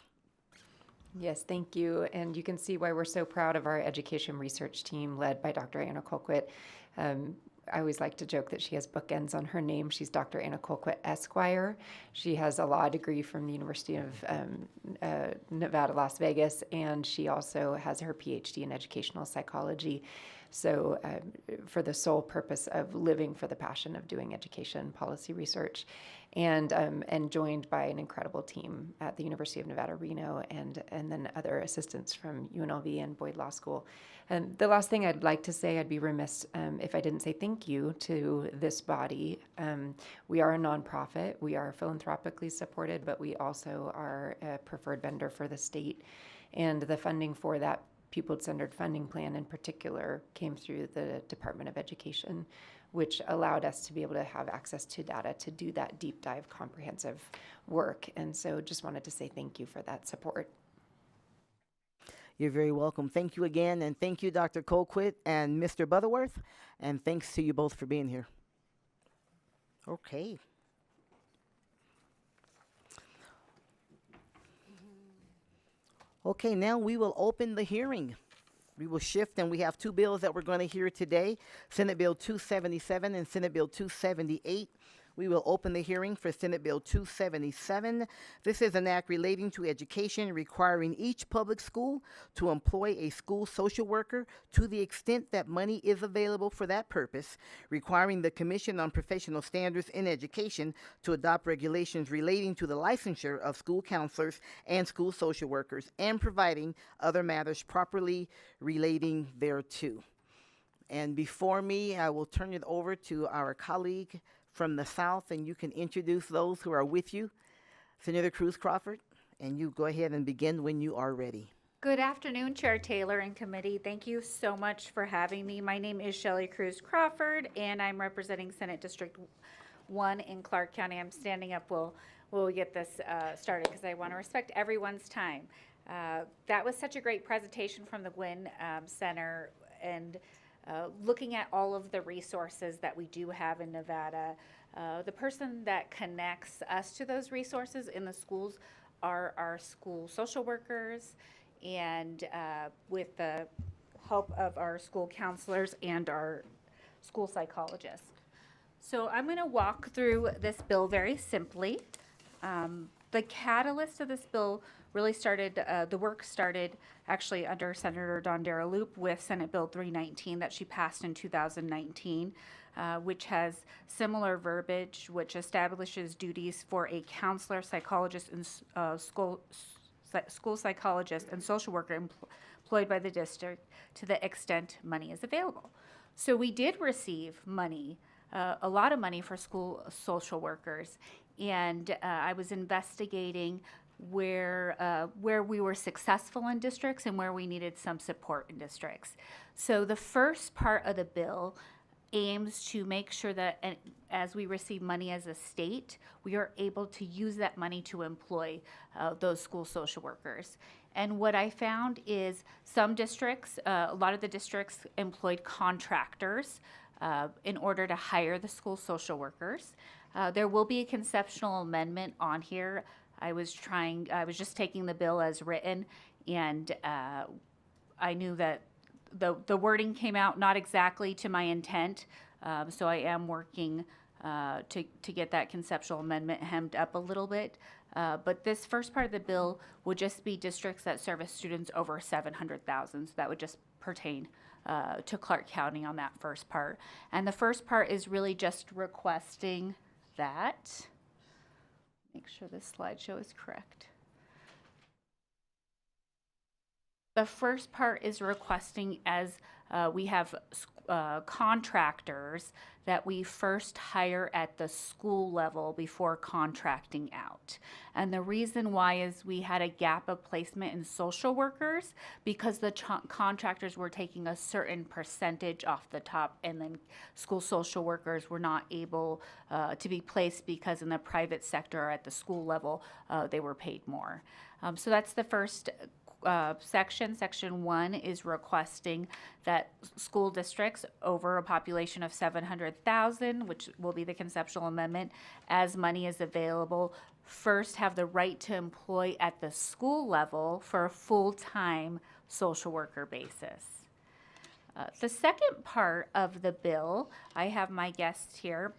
S4: Yes, thank you. And you can see why we're so proud of our education research team led by Dr. Anna Colquitt. I always like to joke that she has bookends on her name. She's Dr. Anna Colquitt Esquire. She has a law degree from the University of Nevada, Las Vegas, and she also has her PhD in educational psychology. So for the sole purpose of living for the passion of doing education policy research, and joined by an incredible team at the University of Nevada, Reno, and then other assistants from UNLV and Boyd Law School. And the last thing I'd like to say, I'd be remiss if I didn't say thank you to this body. We are a nonprofit. We are philanthropically supported, but we also are a preferred vendor for the state. And the funding for that pupil-centered funding plan in particular came through the Department of Education, which allowed us to be able to have access to data to do that deep dive comprehensive work. And so just wanted to say thank you for that support.
S1: You're very welcome. Thank you again, and thank you, Dr. Colquitt and Mr. Butterworth, and thanks to you both for being here. Okay. Okay, now we will open the hearing. We will shift, and we have two bills that we're going to hear today, Senate Bill 277 and Senate Bill 278. We will open the hearing for Senate Bill 277. This is an act relating to education requiring each public school to employ a school social worker to the extent that money is available for that purpose, requiring the Commission on Professional Standards in Education to adopt regulations relating to the licensure of school counselors and school social workers, and providing other matters properly relating thereto. And before me, I will turn it over to our colleague from the South, and you can introduce those who are with you. Senator Cruz Crawford, and you go ahead and begin when you are ready.
S7: Good afternoon, Chair Taylor and committee. Thank you so much for having me. My name is Shelley Cruz Crawford, and I'm representing Senate District 1 in Clark County. I'm standing up. We'll get this started because I want to respect everyone's time. That was such a great presentation from the Gwynn Center, and looking at all of the resources that we do have in Nevada. The person that connects us to those resources in the schools are our school social workers, and with the help of our school counselors and our school psychologists. So I'm going to walk through this bill very simply. The catalyst of this bill really started, the work started actually under Senator Dondera Loop with Senate Bill 319 that she passed in 2019, which has similar verbiage, which establishes duties for a counselor, psychologist, and school psychologist and social worker employed by the district to the extent money is available. So we did receive money, a lot of money for school social workers, and I was investigating where we were successful in districts and where we needed some support in districts. So the first part of the bill aims to make sure that as we receive money as a state, we are able to use that money to employ those school social workers. And what I found is some districts, a lot of the districts employed contractors in order to hire the school social workers. There will be a conceptual amendment on here. I was just taking the bill as written, and I knew that the wording came out not exactly to my intent, so I am working to get that conceptual amendment hemmed up a little bit. But this first part of the bill would just be districts that service students over 700,000. So that would just pertain to Clark County on that first part. And the first part is really just requesting that. Make sure this slideshow is correct. The first part is requesting, as we have contractors, that we first hire at the school level before contracting out. And the reason why is we had a gap of placement in social workers because the contractors were taking a certain percentage off the top, and then school social workers were not able to be placed because in the private sector or at the school level, they were paid more. So that's the first section. Section 1 is requesting that school districts over a population of 700,000, which will be the conceptual amendment, as money is available, first have the right to employ at the school level for a full-time social worker basis. The second part of the bill, I have my guests here,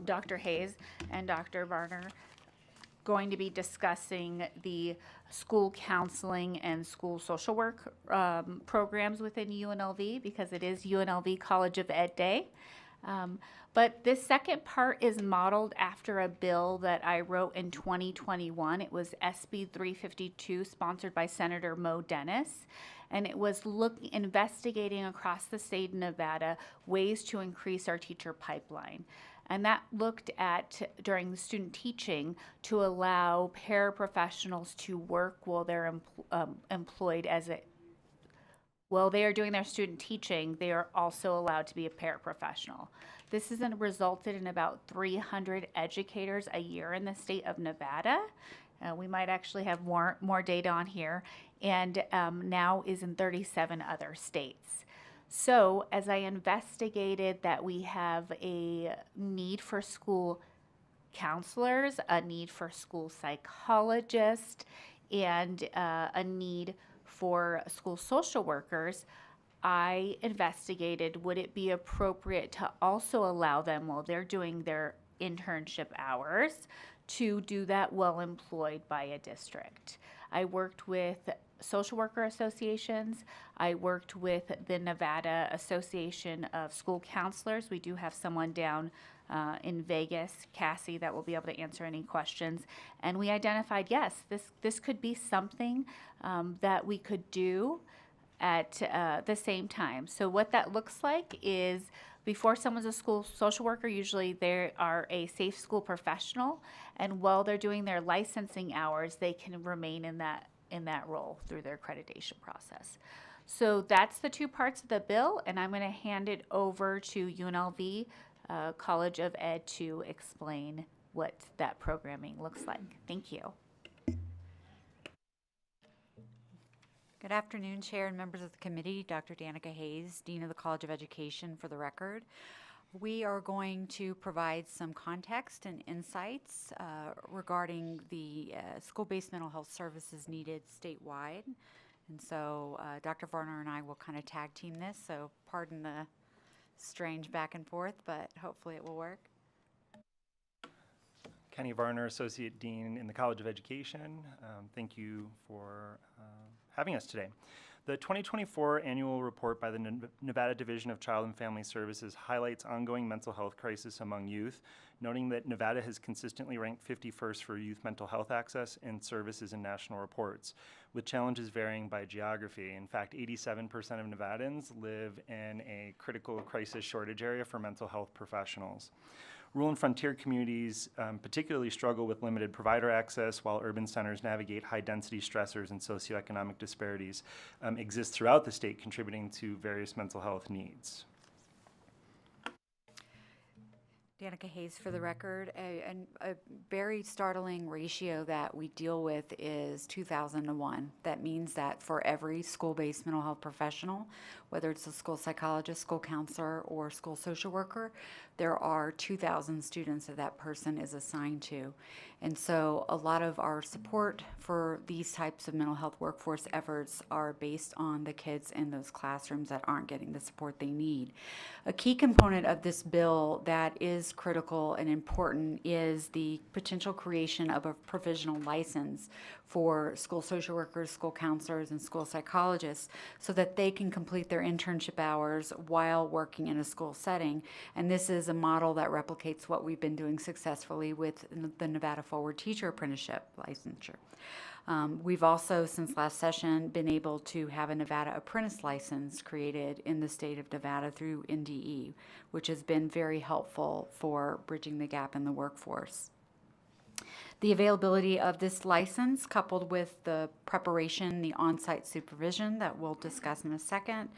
S7: Dr. Hayes and Dr. Varner, going to be discussing the school counseling and school social work programs within UNLV, because it is UNLV College of Ed Day. But this second part is modeled after a bill that I wrote in 2021. It was SB 352, sponsored by Senator Mo Dennis. And it was investigating across the state of Nevada ways to increase our teacher pipeline. And that looked at, during the student teaching, to allow paraprofessionals to work while they're employed while they are doing their student teaching, they are also allowed to be a paraprofessional. This has resulted in about 300 educators a year in the state of Nevada. We might actually have more data on here, and now is in 37 other states. So as I investigated that we have a need for school counselors, a need for school psychologists, and a need for school social workers, I investigated, would it be appropriate to also allow them, while they're doing their internship hours, to do that while employed by a district. I worked with social worker associations. I worked with the Nevada Association of School Counselors. We do have someone down in Vegas, Cassie, that will be able to answer any questions. And we identified, yes, this could be something that we could do at the same time. So what that looks like is, before someone's a school social worker, usually they are a safe school professional, and while they're doing their licensing hours, they can remain in that in that role through their accreditation process. So that's the two parts of the bill, and I'm going to hand it over to UNLV College of Ed to explain what that programming looks like. Thank you.
S11: Good afternoon, Chair and members of the committee. Dr. Danica Hayes, Dean of the College of Education, for the record. We are going to provide some context and insights regarding the school-based mental health services needed statewide. And so Dr. Varner and I will kind of tag team this, so pardon the strange back and forth, but hopefully it will work.
S12: Kenny Varner, Associate Dean in the College of Education. Thank you for having us today. The 2024 annual report by the Nevada Division of Child and Family Services highlights ongoing mental health crisis among youth, noting that Nevada has consistently ranked 51st for youth mental health access and services in national reports, with challenges varying by geography. In fact, 87% of Nevadans live in a critical crisis shortage area for mental health professionals. Rural and frontier communities particularly struggle with limited provider access, while urban centers navigate high-density stressors and socioeconomic disparities exist throughout the state, contributing to various mental health needs.
S11: Danica Hayes for the record. A very startling ratio that we deal with is 2,000 to 1. That means that for every school-based mental health professional, whether it's a school psychologist, school counselor, or school social worker, there are 2,000 students that that person is assigned to. And so a lot of our support for these types of mental health workforce efforts are based on the kids in those classrooms that aren't getting the support they need. A key component of this bill that is critical and important is the potential creation of a provisional license for school social workers, school counselors, and school psychologists so that they can complete their internship hours while working in a school setting. And this is a model that replicates what we've been doing successfully with the Nevada Forward Teacher Apprenticeship licensure. We've also, since last session, been able to have a Nevada Apprentice license created in the state of Nevada through NDE, which has been very helpful for bridging the gap in the workforce. The availability of this license, coupled with the preparation, the on-site supervision that we'll discuss in a second,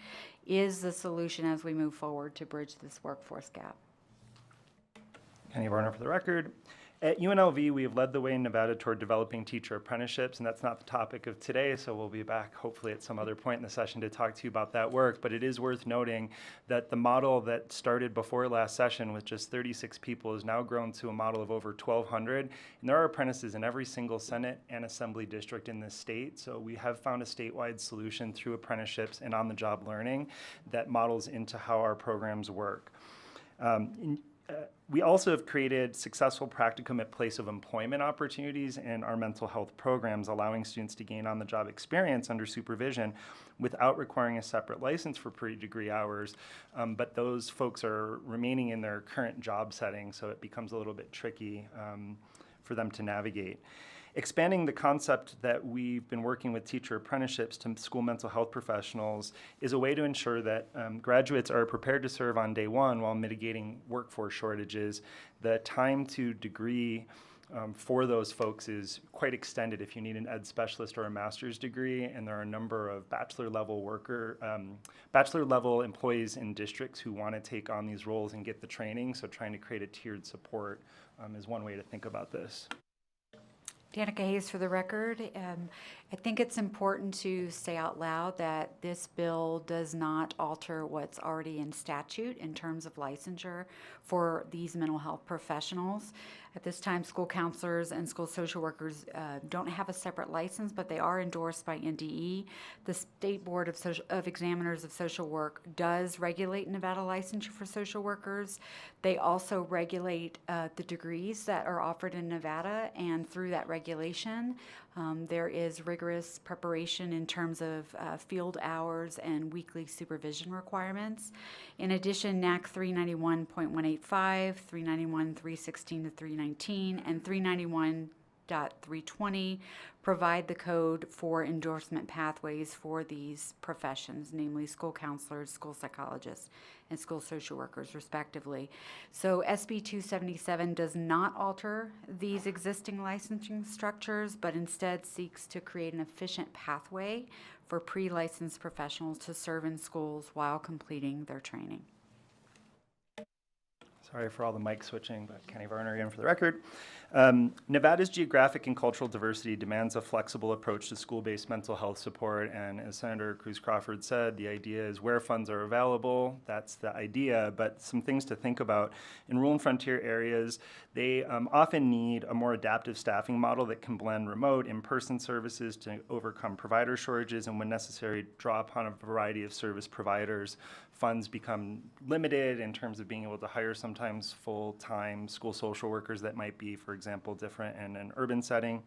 S11: is the solution as we move forward to bridge this workforce gap.
S12: Kenny Varner for the record. At UNLV, we have led the way in Nevada toward developing teacher apprenticeships, and that's not the topic of today, so we'll be back hopefully at some other point in the session to talk to you about that work. But it is worth noting that the model that started before last session with just 36 people has now grown to a model of over 1,200, and there are apprentices in every single Senate and Assembly district in this state, so we have found a statewide solution through apprenticeships and on-the-job learning that models into how our programs work. We also have created successful practicum at place of employment opportunities in our mental health programs, allowing students to gain on-the-job experience under supervision without requiring a separate license for pre-degree hours. But those folks are remaining in their current job setting, so it becomes a little bit tricky for them to navigate. Expanding the concept that we've been working with teacher apprenticeships to school mental health professionals is a way to ensure that graduates are prepared to serve on day one while mitigating workforce shortages. The time to degree for those folks is quite extended if you need an ed specialist or a master's degree, and there are a number of bachelor level employees in districts who want to take on these roles and get the training, so trying to create a tiered support is one way to think about this.
S11: Danica Hayes for the record. I think it's important to say out loud that this bill does not alter what's already in statute in terms of licensure for these mental health professionals. At this time, school counselors and school social workers don't have a separate license, but they are endorsed by NDE. The State Board of Examiners of Social Work does regulate Nevada licensure for social workers. They also regulate the degrees that are offered in Nevada, and through that regulation, there is rigorous preparation in terms of field hours and weekly supervision requirements. In addition, NAC 391.185, 391.316 to 319, and 391 5.320 provide the code for endorsement pathways for these professions, namely school counselors, school psychologists, and school social workers, respectively. So SB 277 does not alter these existing licensing structures, but instead seeks to create an efficient pathway for pre-licensed professionals to serve in schools while completing their training.
S12: Sorry for all the mic switching, but Kenny Varner again for the record. Nevada's geographic and cultural diversity demands a flexible approach to school-based mental health support, and as Senator Cruz Crawford said, the idea is where funds are available, that's the idea, but some things to think about. In rural and frontier areas, they often need a more adaptive staffing model that can blend remote, in-person services to overcome provider shortages, and when necessary, draw upon a variety of service providers. Funds become limited in terms of being able to hire sometimes full-time school social workers that might be, for example, different in an urban setting.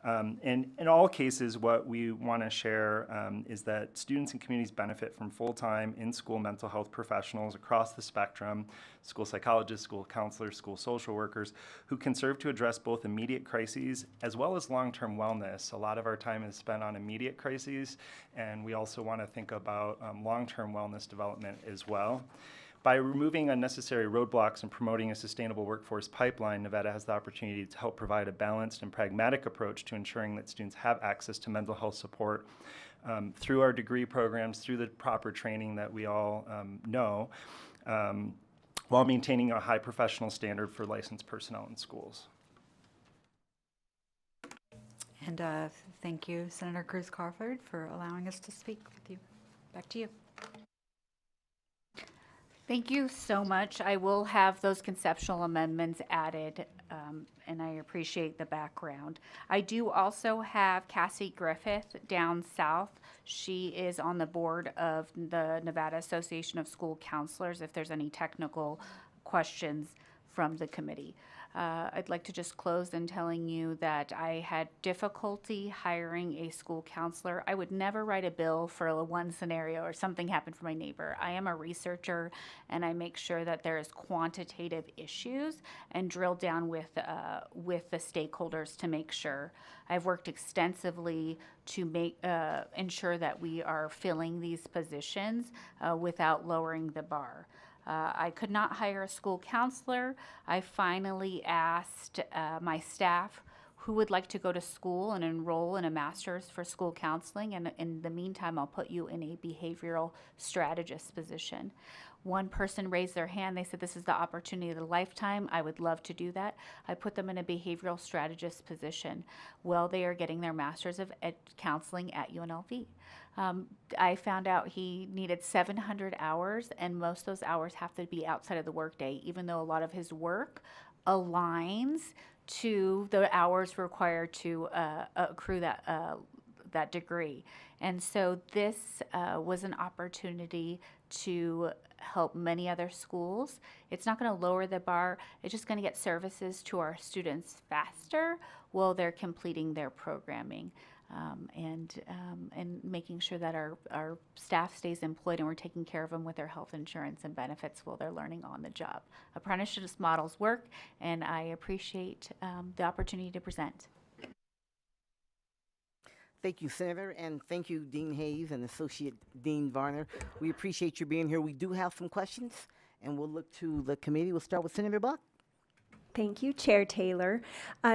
S12: And in all cases, what we want to share is that students and communities benefit from full-time in-school mental health professionals across the spectrum, school psychologists, school counselors, school social workers, who can serve to address both immediate crises as well as long-term wellness. A lot of our time is spent on immediate crises, and we also want to think about long-term wellness development as well. By removing unnecessary roadblocks and promoting a sustainable workforce pipeline, Nevada has the opportunity to help provide a balanced and pragmatic approach to ensuring that students have access to mental health support through our degree programs, through the proper training that we all know, while maintaining a high professional standard for licensed personnel in schools.
S11: And thank you, Senator Cruz Crawford, for allowing us to speak with you. Back to you.
S7: Thank you so much. I will have those conceptual amendments added, and I appreciate the background. I do also have Cassie Griffith down south. She is on the board of the Nevada Association of School Counselors, if there's any technical questions from the committee. I'd like to just close in telling you that I had difficulty hiring a school counselor. I would never write a bill for one scenario or something happened for my neighbor. I am a researcher, and I make sure that there is quantitative issues and drill down with the stakeholders to make sure. I've worked extensively to ensure that we are filling these positions without lowering the bar. I could not hire a school counselor. I finally asked my staff who would like to go to school and enroll in a master's for school counseling, and in the meantime, I'll put you in a behavioral strategist position. One person raised their hand. They said, this is the opportunity of a lifetime. I would love to do that. I put them in a behavioral strategist position while they are getting their master's of counseling at UNLV. I found out he needed 700 hours, and most of those hours have to be outside of the workday, even though a lot of his work aligns to the hours required to accrue that degree. And so this was an opportunity to help many other schools. It's not going to lower the bar. It's just going to get services to our students faster while they're completing their programming. And making sure that our staff stays employed and we're taking care of them with their health insurance and benefits while they're learning on the job. Apprenticeship models work, and I appreciate the opportunity to present.
S1: Thank you, Senator, and thank you, Dean Hayes and Associate Dean Varner. We appreciate you being here. We do have some questions, and we'll look to the committee. We'll start with Senator Buck.
S9: Thank you, Chair Taylor.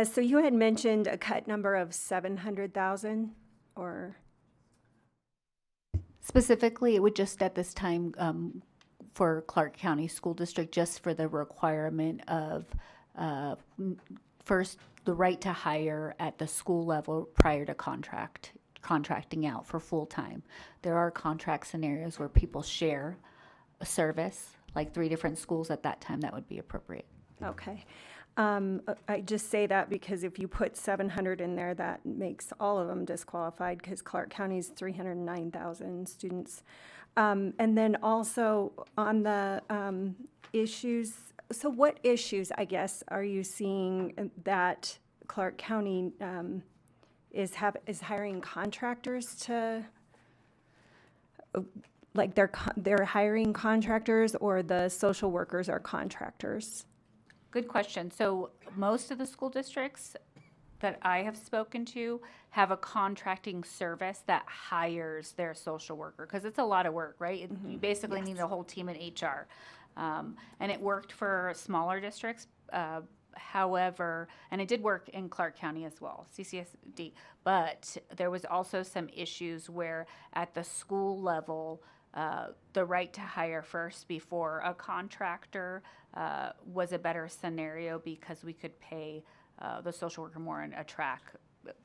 S9: So you had mentioned a cut number of 700,000, or?
S7: Specifically, it would just at this time for Clark County School District, just for the requirement of first the right to hire at the school level prior to contracting out for full-time. There are contract scenarios where people share a service, like 3 different schools at that time, that would be appropriate.
S9: Okay. I just say that because if you put 700 in there, that makes all of them disqualified because Clark County's 309,000 students. And then also on the issues, so what issues, I guess, are you seeing that Clark County is hiring contractors to, like they're hiring contractors, or the social workers are contractors?
S7: Good question. So most of the school districts that I have spoken to have a contracting service that hires their social worker, because it's a lot of work, right? You basically need a whole team in HR. And it worked for smaller districts. However, and it did work in Clark County as well, CCSD, but there was also some issues where at the school level, the right to hire first before a contractor was a better scenario because we could pay the social worker more and attract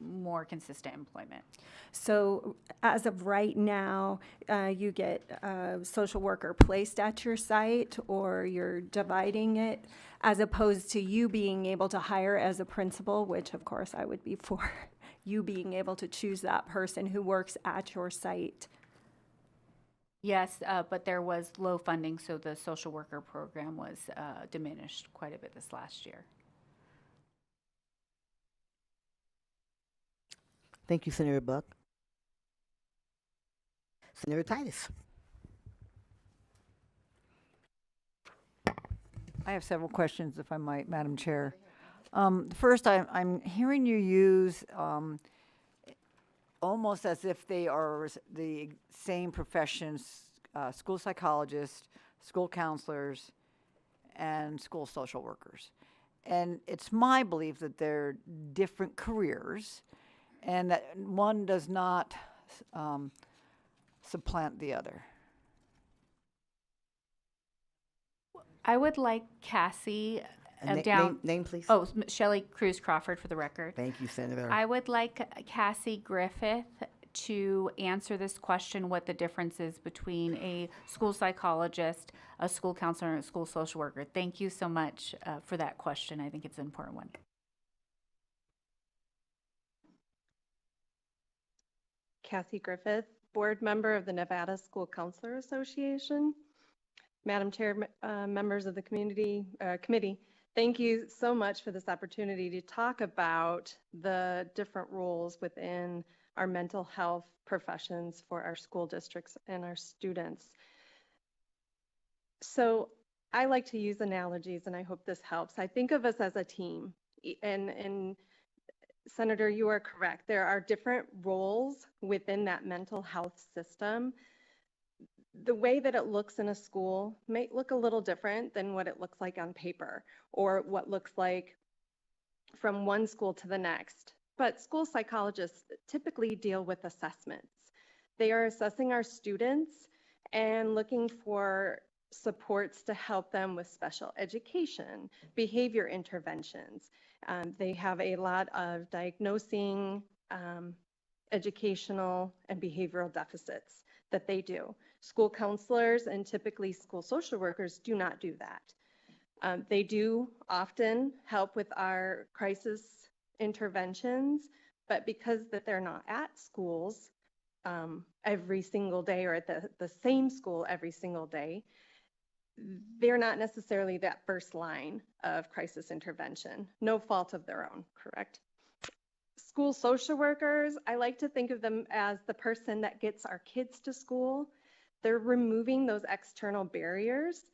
S7: more consistent employment.
S9: So as of right now, you get a social worker placed at your site, or you're dividing it, as opposed to you being able to hire as a principal, which of course I would be for, you being able to choose that person who works at your site.
S7: Yes, but there was low funding, so the social worker program was diminished quite a bit this last year.
S1: Thank you, Senator Buck. Senator Titus.
S6: I have several questions, if I might, Madam Chair. First, I'm hearing you use almost as if they are the same professions, school psychologists, school counselors, and school social workers. And it's my belief that they're different careers and that one does not supplant the other.
S7: I would like Cassie
S1: Name, please.
S7: Oh, Shelley Cruz Crawford for the record.
S1: Thank you, Senator.
S7: I would like Cassie Griffith to answer this question, what the difference is between a school psychologist, a school counselor, and a school social worker. Thank you so much for that question. I think it's an important one.
S5: Cassie Griffith, board member of the Nevada School Counselor Association. Madam Chair, members of the committee, thank you so much for this opportunity to talk about the different roles within our mental health professions for our school districts and our students. So I like to use analogies, and I hope this helps. I think of us as a team, and Senator, you are correct. There are different roles within that mental health system. The way that it looks in a school might look a little different than what it looks like on paper, or what looks like from one school to the next. But school psychologists typically deal with assessments. They are assessing our students and looking for supports to help them with special education, behavior interventions. They have a lot of diagnosing educational and behavioral deficits that they do. School counselors and typically school social workers do not do that. They do often help with our crisis interventions, but because that they're not at schools every single day, or at the same school every single day, they're not necessarily that first line of crisis intervention. No fault of their own, correct? School social workers, I like to think of them as the person that gets our kids to school. They're removing those external barriers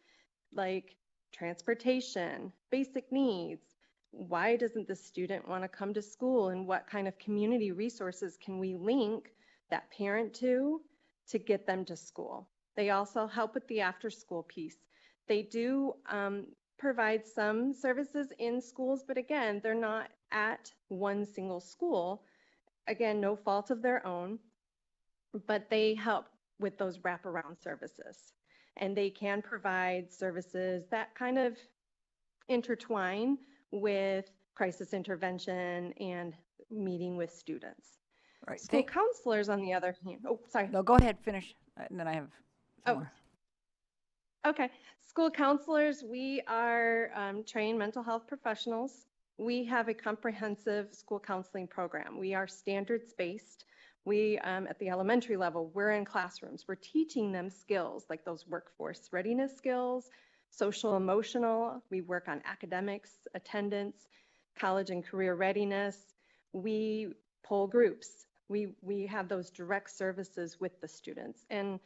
S5: like transportation, basic needs. Why doesn't the student want to come to school, and what kind of community resources can we link that parent to get them to school? They also help with the after school piece. They do provide some services in schools, but again, they're not at one single school. Again, no fault of their own, but they help with those wraparound services. And they can provide services that kind of intertwine with crisis intervention and meeting with students.
S6: Right.
S5: School counselors, on the other hand, oh, sorry.
S6: No, go ahead, finish, and then I have some more.
S5: Okay. School counselors, we are trained mental health professionals. We have a comprehensive school counseling program. We are standards-based. We, at the elementary level, we're in classrooms. We're teaching them skills like those workforce readiness skills, social emotional. We work on academics, attendance, college and career readiness. We pull groups. We have those direct services with the students. And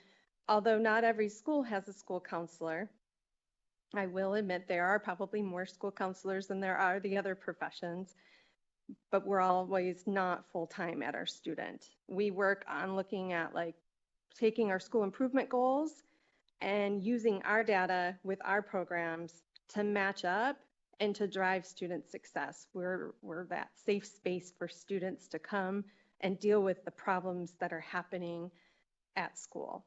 S5: although not every school has a school counselor, I will admit there are probably more school counselors than there are the other professions. but we're always not full-time at our student. We work on looking at like taking our school improvement goals and using our data with our programs to match up and to drive student success. We're that safe space for students to come and deal with the problems that are happening at school.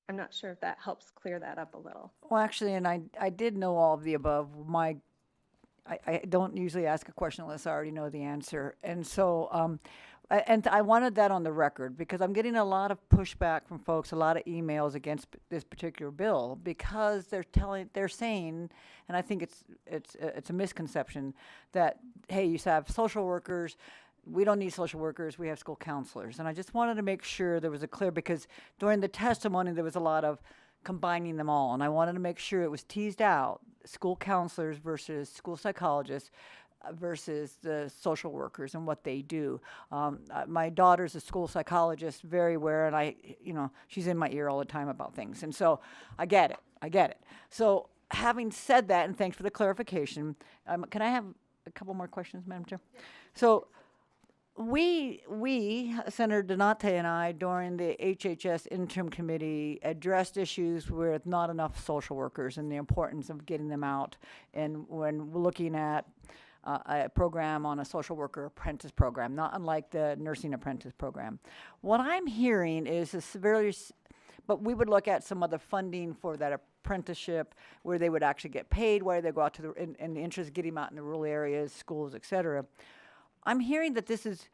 S5: I'm not sure if that helps clear that up a little.
S6: Well, actually, and I did know all of the above. I don't usually ask a question unless I already know the answer. And so, I wanted that on the record because I'm getting a lot of pushback from folks, a lot of emails against this particular bill because they're saying, and I think it's a misconception that, hey, you have social workers. We don't need social workers. We have school counselors. And I just wanted to make sure there was a clear, because during the testimony, there was a lot of combining them all. And I wanted to make sure it was teased out, school counselors versus school psychologists versus the social workers and what they do. My daughter's a school psychologist, very aware, and she's in my ear all the time about things. And so I get it. So having said that, and thanks for the clarification, can I have a couple more questions, Madam Chair? Yeah. So we, Senator Donate and I, during the HHS interim committee, addressed issues with not enough social workers and the importance of getting them out. And when we're looking at a program on a social worker apprentice program, not unlike the nursing apprentice program. What I'm hearing is but we would look at some of the funding for that apprenticeship where they would actually get paid, where they go out to in the interest of getting them out in the rural areas, schools, et cetera. I'm hearing that this is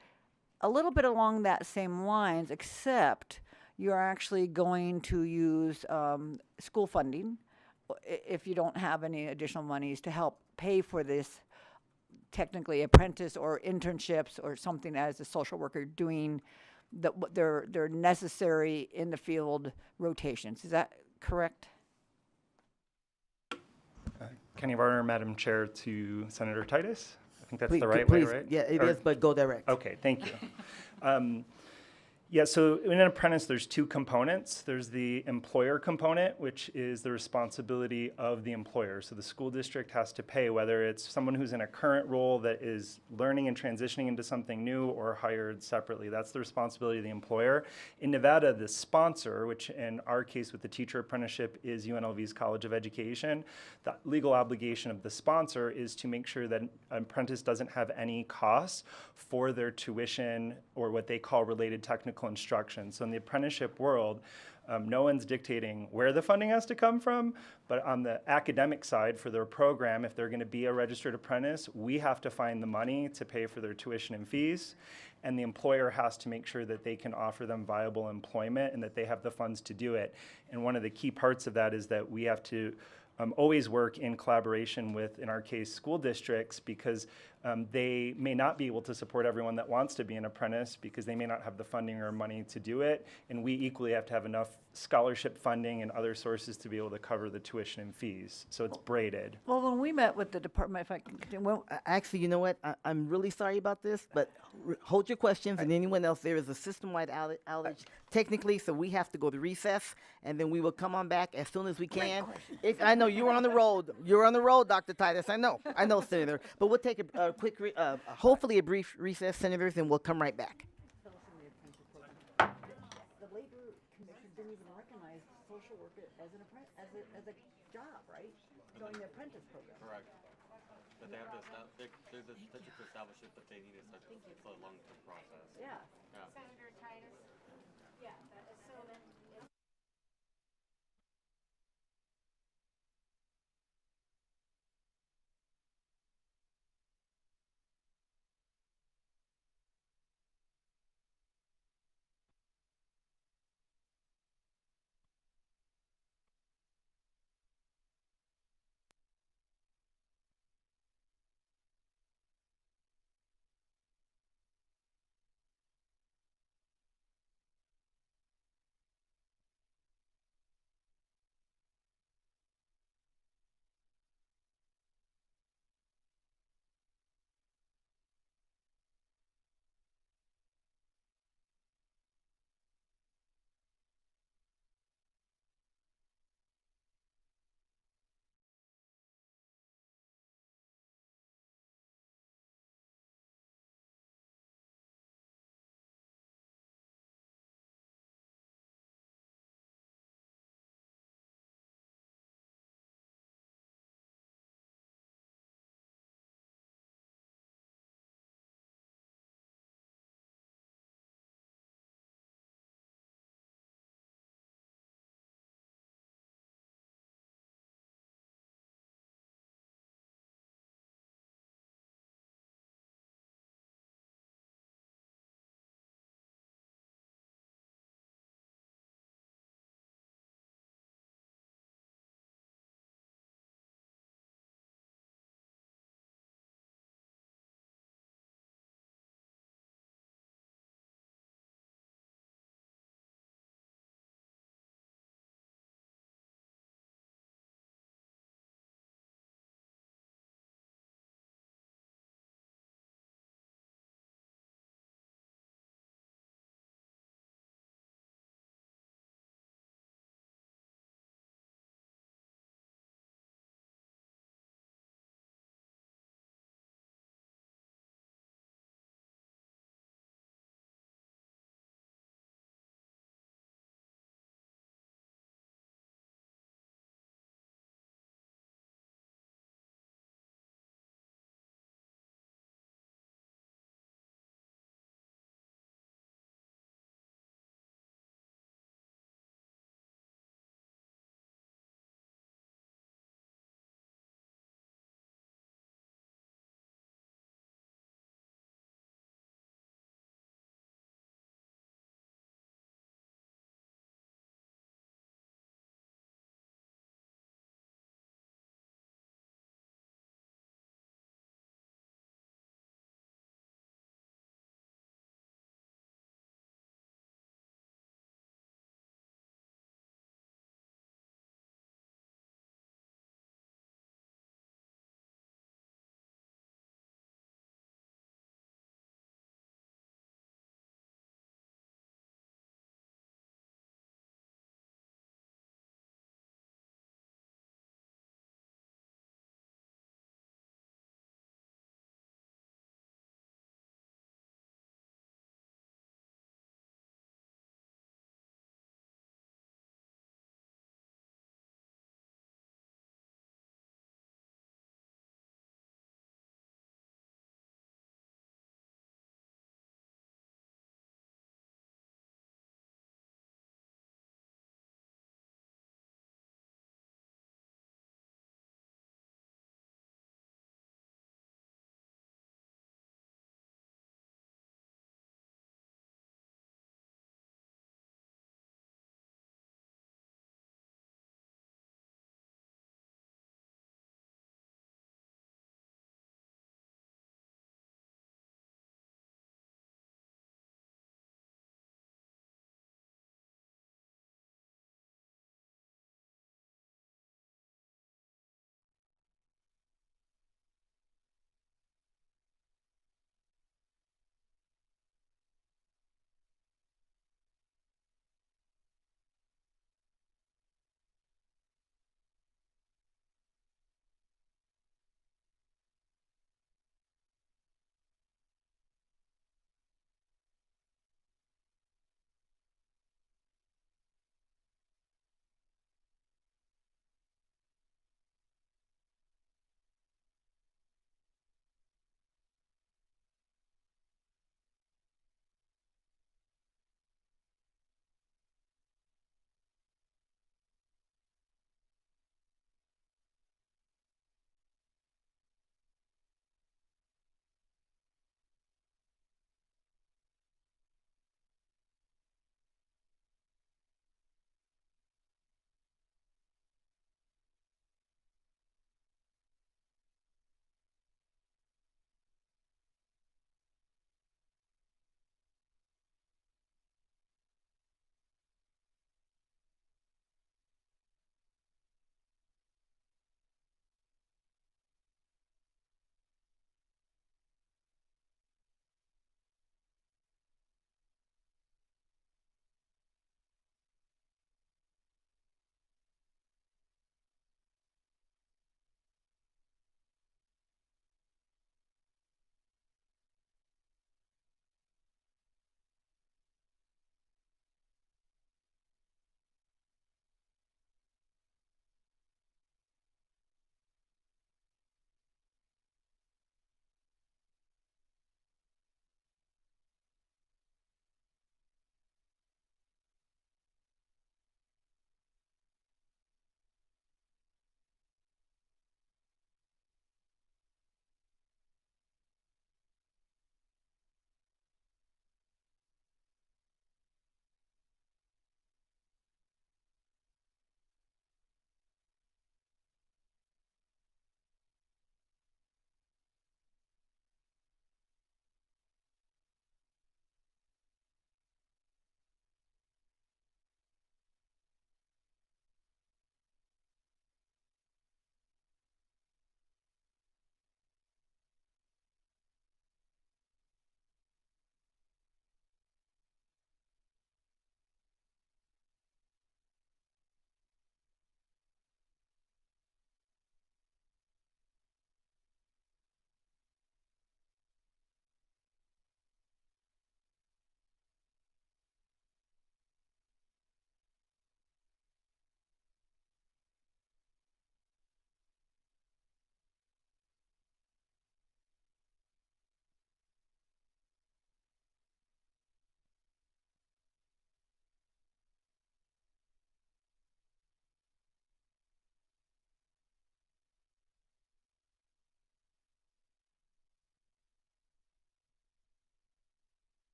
S6: a little bit along that same lines, except you're actually going to use school funding if you don't have any additional monies to help pay for this technically apprentice or internships or something as a social worker doing their necessary in the field rotations. Is that correct?
S12: Kenny Varner, Madam Chair, to Senator Titus. I think that's
S1: Please,
S12: the right
S1: please,
S12: way, right?
S1: Yeah, it is, but go direct.
S12: Okay, thank you. Yeah, so in an apprentice, there's two components. There's the employer component, which is the responsibility of the employer. So the school district has to pay, whether it's someone who's in a current role that is learning and transitioning into something new or hired separately. That's the responsibility of the employer. In Nevada, the sponsor, which in our case with the teacher apprenticeship is UNLV's College of Education, the legal obligation of the sponsor is to make sure that an apprentice doesn't have any costs for their tuition or what they call related technical instruction. So in the apprenticeship world, no one's dictating where the funding has to come from, but on the academic side for their program, if they're going to be a registered apprentice, we have to find the money to pay for their tuition and fees, and the employer has to make sure that they can offer them viable employment and that they have the funds to do it. And one of the key parts of that is that we have to always work in collaboration with, in our case, school districts, because they may not be able to support everyone that wants to be an apprentice because they may not have the funding or money to do it. And we equally have to have enough scholarship funding and other sources to be able to cover the tuition and fees. So it's braided.
S6: Well, when we met with the department, if I can continue, well,
S1: Actually, you know what? I'm really sorry about this, but hold your questions, and anyone else, there is a system-wide outage technically, so we have to go to recess, and then we will come on back as soon as we can. If I know you were on the road. You're on the road, Dr. Titus. I know, Senator. But we'll take a quick, hopefully a brief recess, Senators, and we'll come right back.
S6: the Labor Commission didn't even recognize social worker as a job, right? During the apprentice program.
S13: Correct. But they have to establish, there's a statute to establish it, but they need such it's a long-term process.
S6: Yeah.
S7: Senator Titus? Yeah, so then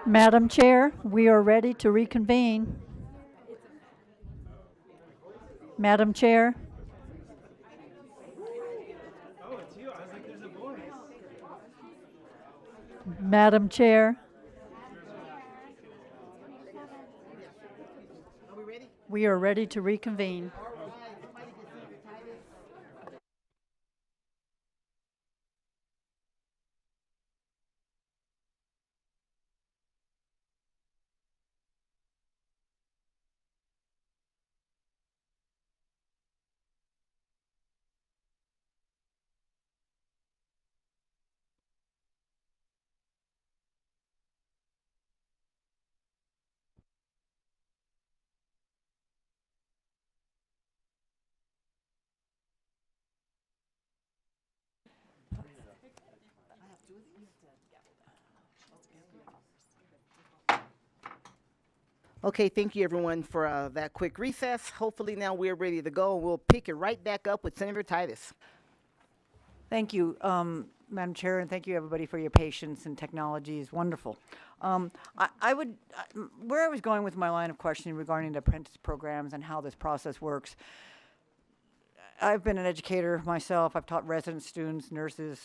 S14: Madam Chair, we are ready to reconvene. Madam Chair. Madam Chair. We are ready to reconvene.
S1: Okay, thank you everyone for that quick recess. Hopefully now we're ready to go and we'll pick it right back up with Senator Titus.
S6: Thank you, Madam Chair, and thank you everybody for your patience, and technology is wonderful. Where I was going with my line of questioning regarding the apprentice programs and how this process works, I've been an educator myself. I've taught resident students, nurses,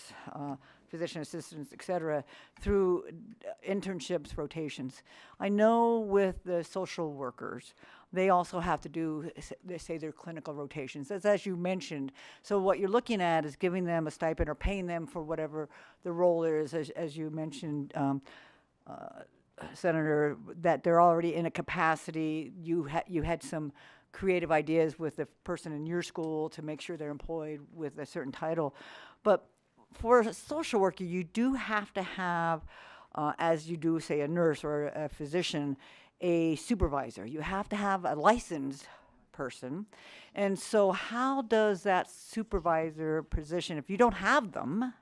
S6: physician assistants, et cetera, through internships, rotations. I know with the social workers, they also have to do, they say, their clinical rotations, as you mentioned. So what you're looking at is giving them a stipend or paying them for whatever the role is, as you mentioned, Senator, that they're already in a capacity. You had some creative ideas with the person in your school to make sure they're employed with a certain title. But for a social worker, you do have to have, as you do, say, a nurse or a physician, a supervisor. You have to have a licensed person. And so how does that supervisor position, if you don't have them,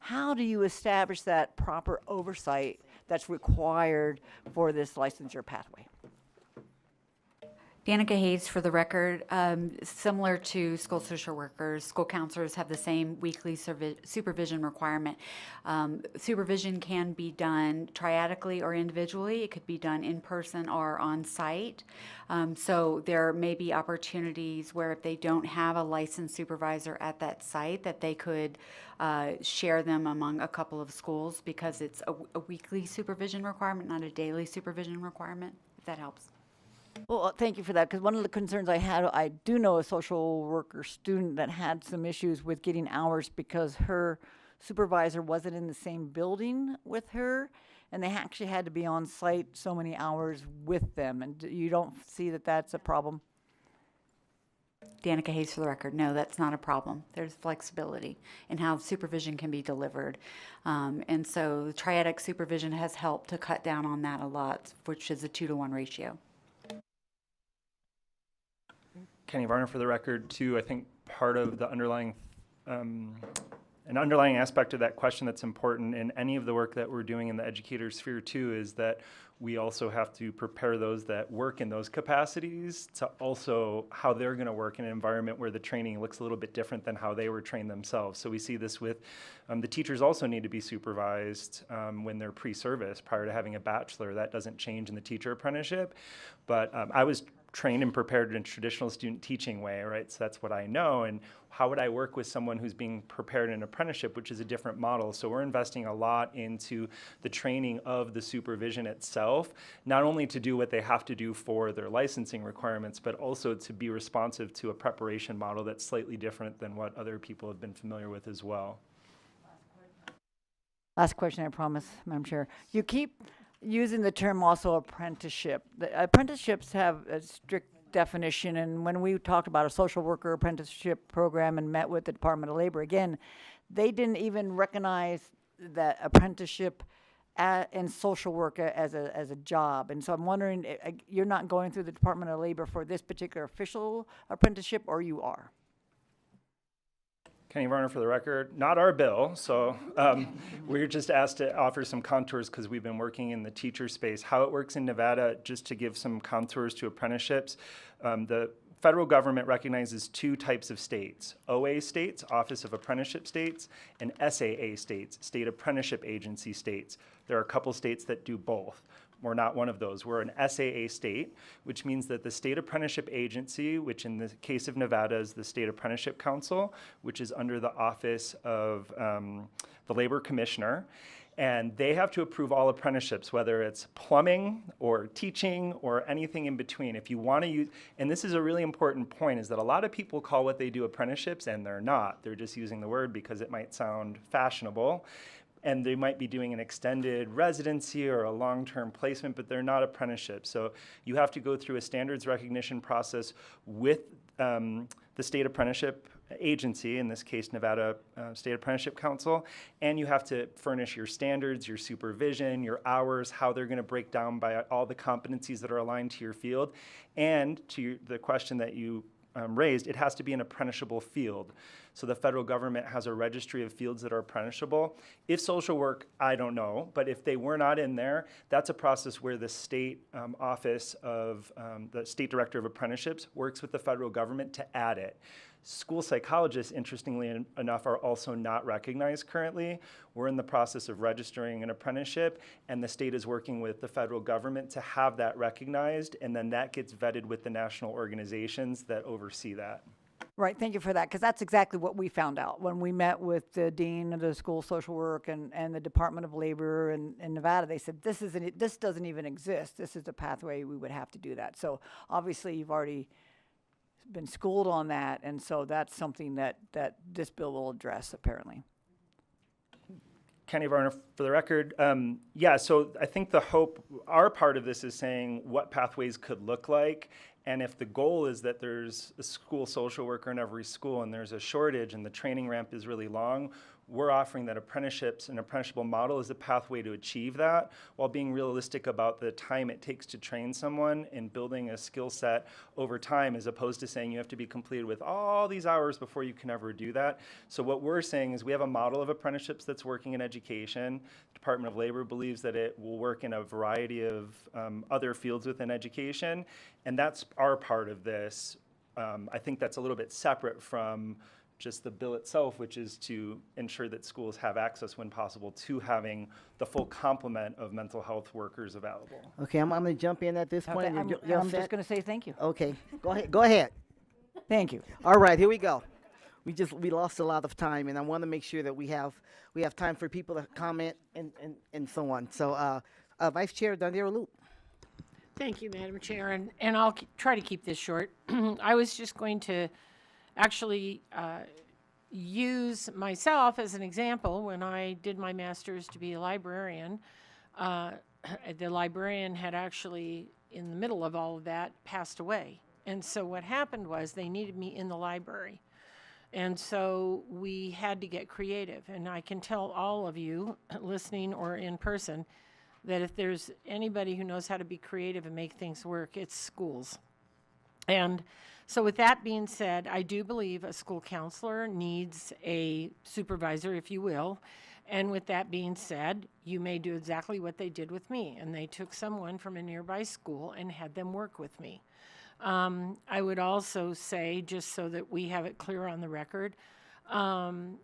S6: how do you establish that proper oversight that's required for this licensure pathway?
S11: Danica Hayes for the record. Similar to school social workers, school counselors have the same weekly supervision requirement. Supervision can be done triadically or individually. It could be done in person or on site. So there may be opportunities where if they don't have a licensed supervisor at that site, that they could share them among a couple of schools, because it's a weekly supervision requirement, not a daily supervision requirement, if that helps.
S6: Well, thank you for that, because one of the concerns I had, I do know a social worker student that had some issues with getting hours because her supervisor wasn't in the same building with her, and they actually had to be on site so many hours with them. And you don't see that that's a problem?
S11: Danica Hayes for the record. No, that's not a problem. There's flexibility in how supervision can be delivered. And so triadic supervision has helped to cut down on that a lot, which is a 2-to-1 ratio.
S12: Kenny Varner for the record, too. I think part of the underlying An underlying aspect of that question that's important in any of the work that we're doing in the educator sphere too is that we also have to prepare those that work in those capacities to also how they're going to work in an environment where the training looks a little bit different than how they were trained themselves. So we see this with the teachers also need to be supervised when they're pre-service prior to having a bachelor. That doesn't change in the teacher apprenticeship, but I was trained and prepared in a traditional student teaching way, right? So that's what I know. And how would I work with someone who's being prepared in an apprenticeship, which is a different model? So we're investing a lot into the training of the supervision itself, not only to do what they have to do for their licensing requirements, but also to be responsive to a preparation model that's slightly different than what other people have been familiar with as well.
S6: Last question, I promise, Madam Chair. You keep using the term also apprenticeship. The apprenticeships have a strict definition, and when we talked about a social worker apprenticeship program and met with the Department of Labor, again, they didn't even recognize that apprenticeship in social work as a job. And so I'm wondering, you're not going through the Department of Labor for this particular official apprenticeship, or you are?
S12: Kenny Varner for the record, not our bill. So we're just asked to offer some contours because we've been working in the teacher space. How it works in Nevada, just to give some contours to apprenticeships, the federal government recognizes two types of states: OA states, Office of Apprenticeship States, and SAA states, State Apprenticeship Agency states. There are a couple states that do both. We're not one of those. We're an SAA state, which means that the State Apprenticeship Agency, which in the case of Nevada is the State Apprenticeship Council, which is under the office of the Labor Commissioner, and they have to approve all apprenticeships, whether it's plumbing or teaching or anything in between. If you want to use, and this is a really important point, is that a lot of people call what they do apprenticeships, and they're not. They're just using the word because it might sound fashionable. And they might be doing an extended residency or a long-term placement, but they're not apprenticeships. So you have to go through a standards recognition process with the State Apprenticeship Agency, in this case Nevada State Apprenticeship Council, and you have to furnish your standards, your supervision, your hours, how they're going to break down by all the competencies that are aligned to your field. And to the question that you raised, it has to be an apprenticeshable field. So the federal government has a registry of fields that are apprenticeshable. If social work, I don't know, but if they were not in there, that's a process where the state office of the State Director of Apprenticeships works with the federal government to add it. School psychologists, interestingly enough, are also not recognized currently. We're in the process of registering an apprenticeship, and the state is working with the federal government to have that recognized, and then that gets vetted with the national organizations that oversee that.
S6: Right, thank you for that, because that's exactly what we found out when we met with the dean of the school social work and the Department of Labor in Nevada. They said, this doesn't even exist. This is the pathway we would have to do that. So obviously you've already been schooled on that, and so that's something that this bill will address, apparently.
S12: Kenny Varner for the record. Yeah, so I think the hope, our part of this is saying what pathways could look like. And if the goal is that there's a school social worker in every school and there's a shortage and the training ramp is really long, we're offering that apprenticeships, an apprenticeshable model is a pathway to achieve that while being realistic about the time it takes to train someone and building a skill set over time, as opposed to saying you have to be completed with all these hours before you can ever do that. So what we're saying is we have a model of apprenticeships that's working in education. The Department of Labor believes that it will work in a variety of other fields within education, and that's our part of this. I think that's a little bit separate from just the bill itself, which is to ensure that schools have access when possible to having the full complement of mental health workers available.
S1: Okay, I'm going to jump in at this point.
S6: Okay,
S1: You're
S6: I'm
S1: set?
S6: just going to say thank you.
S1: Okay, go ahead. Go ahead.
S6: Thank you.
S1: All right, here we go. We lost a lot of time, and I want to make sure that we have time for people to comment and so on. So, Vice Chair Dondero Loop.
S8: Thank you, Madam Chair, and I'll try to keep this short. I was just going to actually use myself as an example. When I did my master's to be a librarian, the librarian had actually, in the middle of all of that, passed away. And so what happened was they needed me in the library. And so we had to get creative. And I can tell all of you, listening or in person, that if there's anybody who knows how to be creative and make things work, it's schools. And so with that being said, I do believe a school counselor needs a supervisor, if you will. And with that being said, you may do exactly what they did with me. And they took someone from a nearby school and had them work with me. I would also say, just so that we have it clear on the record, when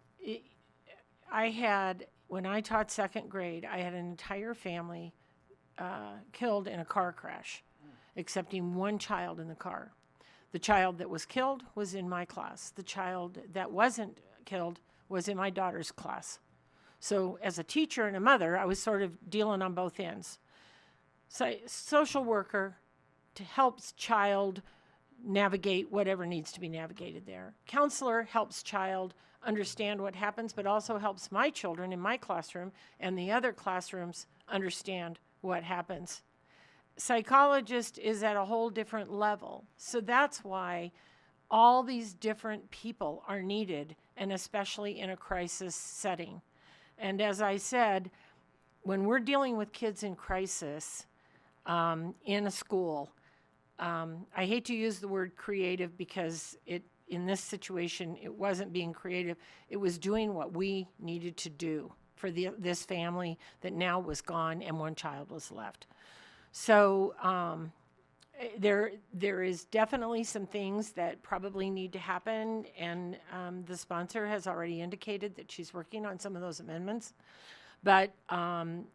S8: I taught second grade, I had an entire family killed in a car crash, excepting one child in the car. The child that was killed was in my class. The child that wasn't killed was in my daughter's class. So as a teacher and a mother, I was sort of dealing on both ends. So social worker to helps child navigate whatever needs to be navigated there. Counselor helps child understand what happens, but also helps my children in my classroom and the other classrooms understand what happens. Psychologist is at a whole different level. So that's why all these different people are needed, and especially in a crisis setting. And as I said, when we're dealing with kids in crisis in a school, I hate to use the word creative because in this situation, it wasn't being creative. It was doing what we needed to do for this family that now was gone and one child was left. So there is definitely some things that probably need to happen, and the sponsor has already indicated that she's working on some of those amendments. But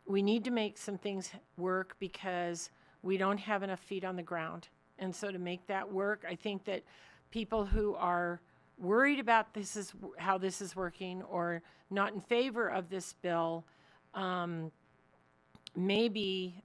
S8: we need to make some things work because we don't have enough feet on the ground. And so to make that work, I think that people who are worried about how this is working or not in favor of this bill, maybe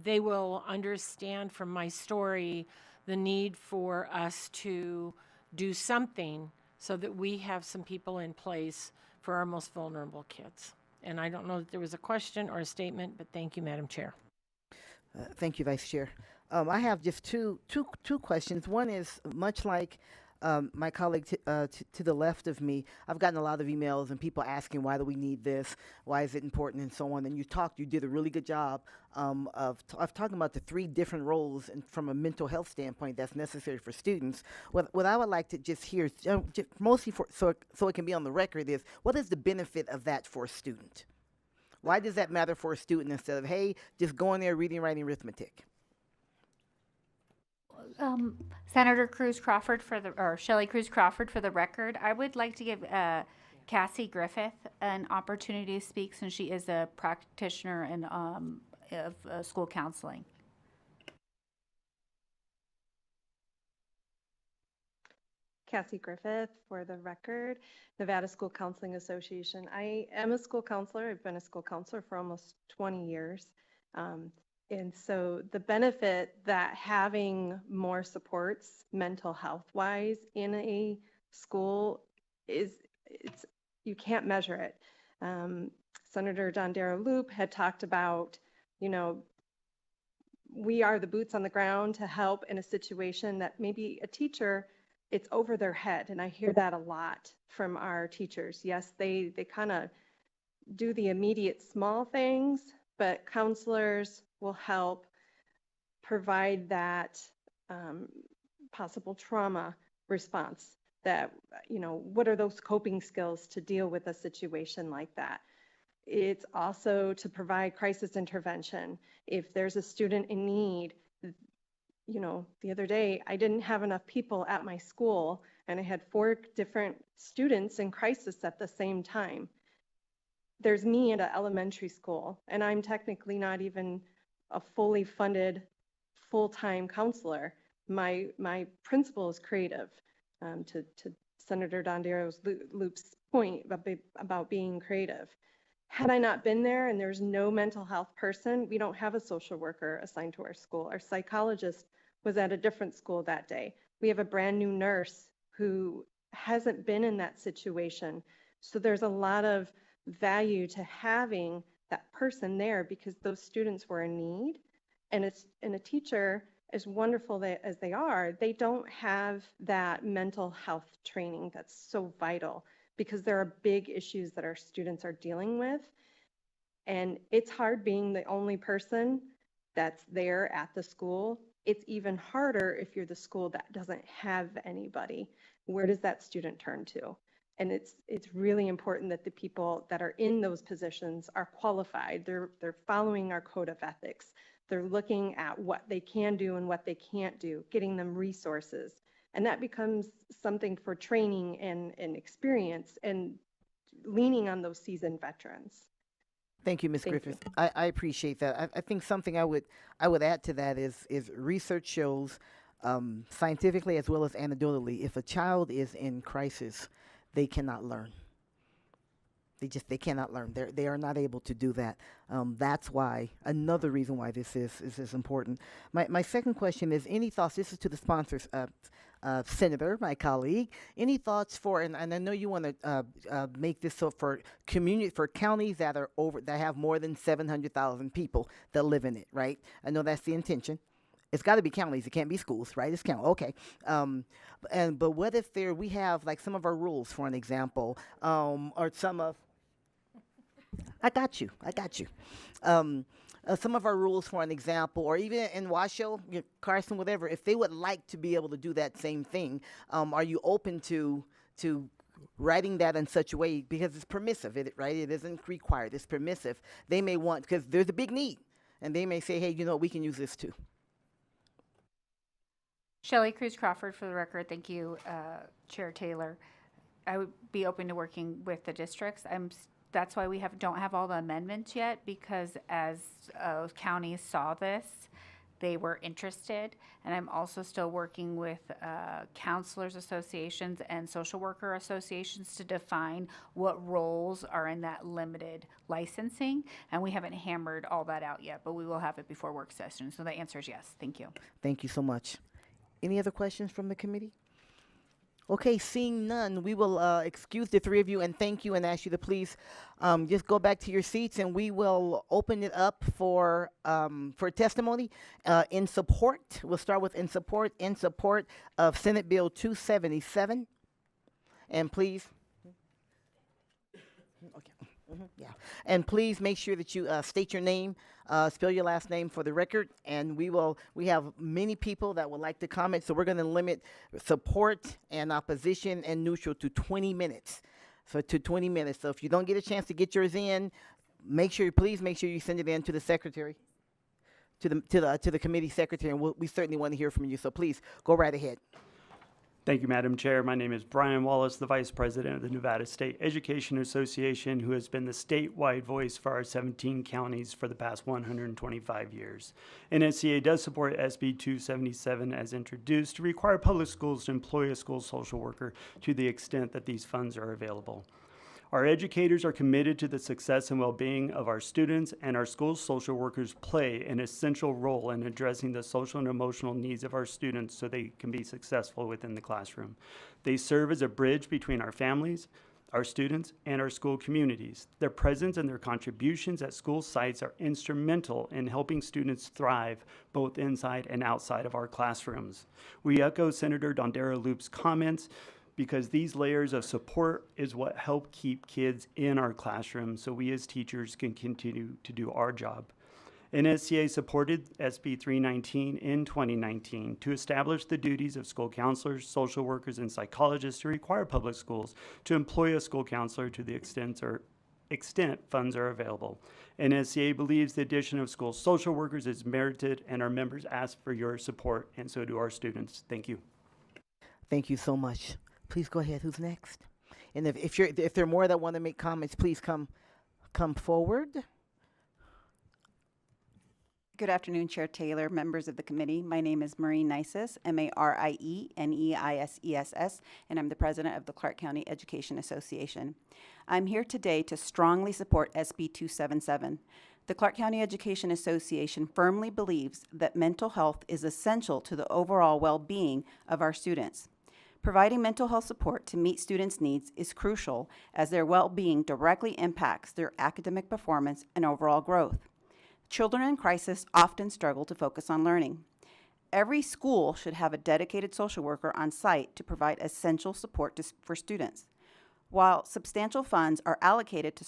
S8: they will understand from my story the need for us to do something so that we have some people in place for our most vulnerable kids. And I don't know that there was a question or a statement, but thank you, Madam Chair.
S1: Thank you, Vice Chair. I have just two questions. One is much like my colleague to the left of me. I've gotten a lot of emails and people asking, why do we need this? Why is it important? And so on. And you did a really good job of talking about the three different roles from a mental health standpoint that's necessary for students. What I would like to just hear, mostly so it can be on the record, is what is the benefit of that for a student? Why does that matter for a student instead of, hey, just going there, reading, writing, arithmetic?
S7: Senator Cruz Crawford Shelley Cruz Crawford for the record. I would like to give Cassie Griffith an opportunity to speak since she is a practitioner of school counseling.
S5: Cassie Griffith for the record, Nevada School Counseling Association. I am a school counselor. I've been a school counselor for almost 20 years. And so the benefit that having more supports mental health wise in a school you can't measure it. Senator Dondero Loop had talked about, we are the boots on the ground to help in a situation that maybe a teacher, it's over their head. And I hear that a lot from our teachers. Yes, they kind of do the immediate small things, but counselors will help provide that possible trauma response that, what are those coping skills to deal with a situation like that? It's also to provide crisis intervention. If there's a student in need, the other day, I didn't have enough people at my school and I had 4 different students in crisis at the same time. There's me at an elementary school, and I'm technically not even a fully funded full-time counselor. My principal is creative, to Senator Dondero Loop's point about being creative. Had I not been there and there's no mental health person, we don't have a social worker assigned to our school. Our psychologist was at a different school that day. We have a brand new nurse who hasn't been in that situation. So there's a lot of value to having that person there because those students were in need. And a teacher, as wonderful as they are, they don't have that mental health training that's so vital because there are big issues that our students are dealing with. And it's hard being the only person that's there at the school It's even harder if you're the school that doesn't have anybody. Where does that student turn to? And it's really important that the people that are in those positions are qualified. They're following our code of ethics. They're looking at what they can do and what they can't do, getting them resources. And that becomes something for training and experience and leaning on those seasoned veterans.
S1: Thank you, Ms. Griffith. I appreciate that. I think something I would add to that is research shows, scientifically as well as anecdotally, if a child is in crisis, they cannot learn. They cannot learn. They are not able to do that. That's why, another reason why this is important. My second question is, any thoughts? This is to the sponsors, Senator, my colleague. Any thoughts for, and I know you want to make this so for counties that have more than 700,000 people that live in it, right? I know that's the intention. It's got to be counties. It can't be schools, right? It's county. Okay. But what if we have like some of our rules, for an example, or some of. I got you. Some of our rules, for an example, or even in Washoe, Carson, whatever, if they would like to be able to do that same thing, are you open to writing that in such a way, because it's permissive, right? It isn't required. It's permissive. They may want, because there's a big need, and they may say, hey, we can use this too.
S7: Shelley Cruz Crawford, for the record. Thank you, Chair Taylor. I would be open to working with the districts. That's why we don't have all the amendments yet, because as counties saw this, they were interested. And I'm also still working with counselors associations and social worker associations to define what roles are in that limited licensing. And we haven't hammered all that out yet, but we will have it before work session. So the answer is yes. Thank you.
S1: Thank you so much. Any other questions from the committee? Okay, seeing none, we will excuse the three of you and thank you and ask you to please just go back to your seats, and we will open it up for testimony in support. We'll start with in support of Senate Bill 277. And please. Okay. Yeah. And please make sure that you state your name, spell your last name for the record, and we have many people that would like to comment, so we're going to limit support and opposition and neutral to 20 minutes. So to 20 minutes. So if you don't get a chance to get yours in, please make sure you send it in to the secretary, to the committee secretary, and we certainly want to hear from you. So please go right ahead.
S15: Thank you, Madam Chair. My name is Brian Wallace, the Vice President of the Nevada State Education Association, who has been the statewide voice for our 17 counties for the past 125 years. NSCA does support SB 277 as introduced to require public schools to employ a school social worker to the extent that these funds are available. Our educators are committed to the success and well-being of our students, and our school social workers play an essential role in addressing the social and emotional needs of our students so they can be successful within the classroom. They serve as a bridge between our families, our students, and our school communities. Their presence and their contributions at school sites are instrumental in helping students thrive both inside and outside of our classrooms. We echo Senator Dondero Loop's comments, because these layers of support is what help keep kids in our classrooms so we as teachers can continue to do our job. NSCA supported SB 319 in 2019 to establish the duties of school counselors, social workers, and psychologists to require public schools to employ a school counselor to the extent funds are available. NSCA believes the addition of school social workers is merited, and our members ask for your support, and so do our students. Thank you.
S1: Thank you so much. Please go ahead. Who's next? And if there are more that want to make comments, please come forward.
S16: Good afternoon, Chair Taylor, members of the committee. My name is Marie Nices, M-A-R-I-E-N-E-I-S-E-S-S, and I'm the president of the Clark County Education Association. I'm here today to strongly support SB 277. The Clark County Education Association firmly believes that mental health is essential to the overall well-being of our students. Providing mental health support to meet students' needs is crucial, as their well-being directly impacts their academic performance and overall growth. Children in crisis often struggle to focus on learning. Every school should have a dedicated social worker on site to provide essential support for students. While substantial funds are allocated to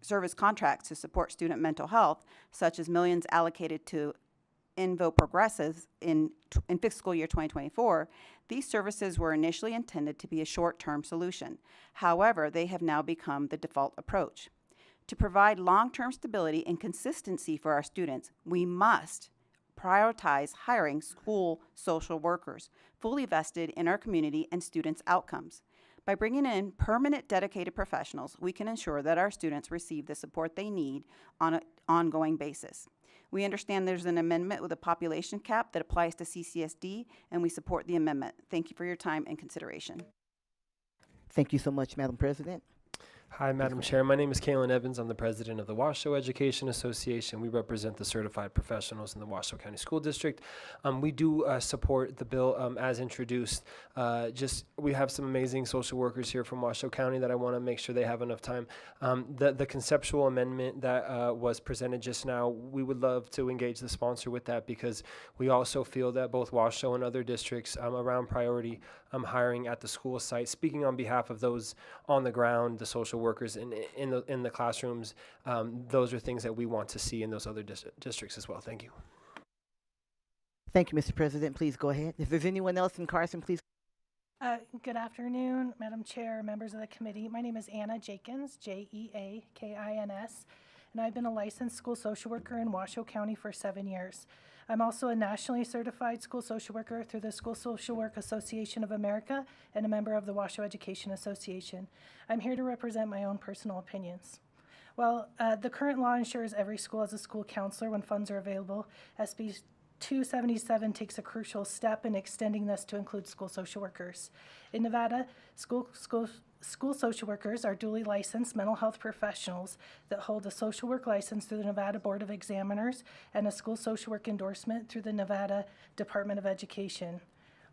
S16: service contracts to support student mental health, such as millions allocated to Invo progresses in fiscal year 2024, these services were initially intended to be a short-term solution. However, they have now become the default approach. To provide long-term stability and consistency for our students, we must prioritize hiring school social workers, fully vested in our community and students' outcomes. By bringing in permanent dedicated professionals, we can ensure that our students receive the support they need on an ongoing basis. We understand there's an amendment with a population cap that applies to CCSD, and we support the amendment. Thank you for your time and consideration.
S1: Thank you so much, Madam President.
S17: Hi, Madam Chair. My name is Kalen Evans. I'm the president of the Washoe Education Association. We represent the certified professionals in the Washoe County School District. We do support the bill as introduced. We have some amazing social workers here from Washoe County that I want to make sure they have enough time. The conceptual amendment that was presented just now, we would love to engage the sponsor with that because we also feel that both Washoe and other districts around priority hiring at the school site, speaking on behalf of those on the ground, the social workers in the classrooms, those are things that we want to see in those other districts as well. Thank you.
S1: Thank you, Mr. President. Please go ahead. If there's anyone else in Carson, please.
S18: Good afternoon, Madam Chair, members of the committee. My name is Anna Jakins, Jeakins, and I've been a licensed school social worker in Washoe County for 7 years. I'm also a nationally certified school social worker through the School Social Work Association of America and a member of the Washoe Education Association. I'm here to represent my own personal opinions. While the current law ensures every school has a school counselor when funds are available, SB 277 takes a crucial step in extending this to include school social workers. In Nevada, school social workers are duly licensed mental health professionals that hold a social work license through the Nevada Board of Examiners and a school social work endorsement through the Nevada Department of Education.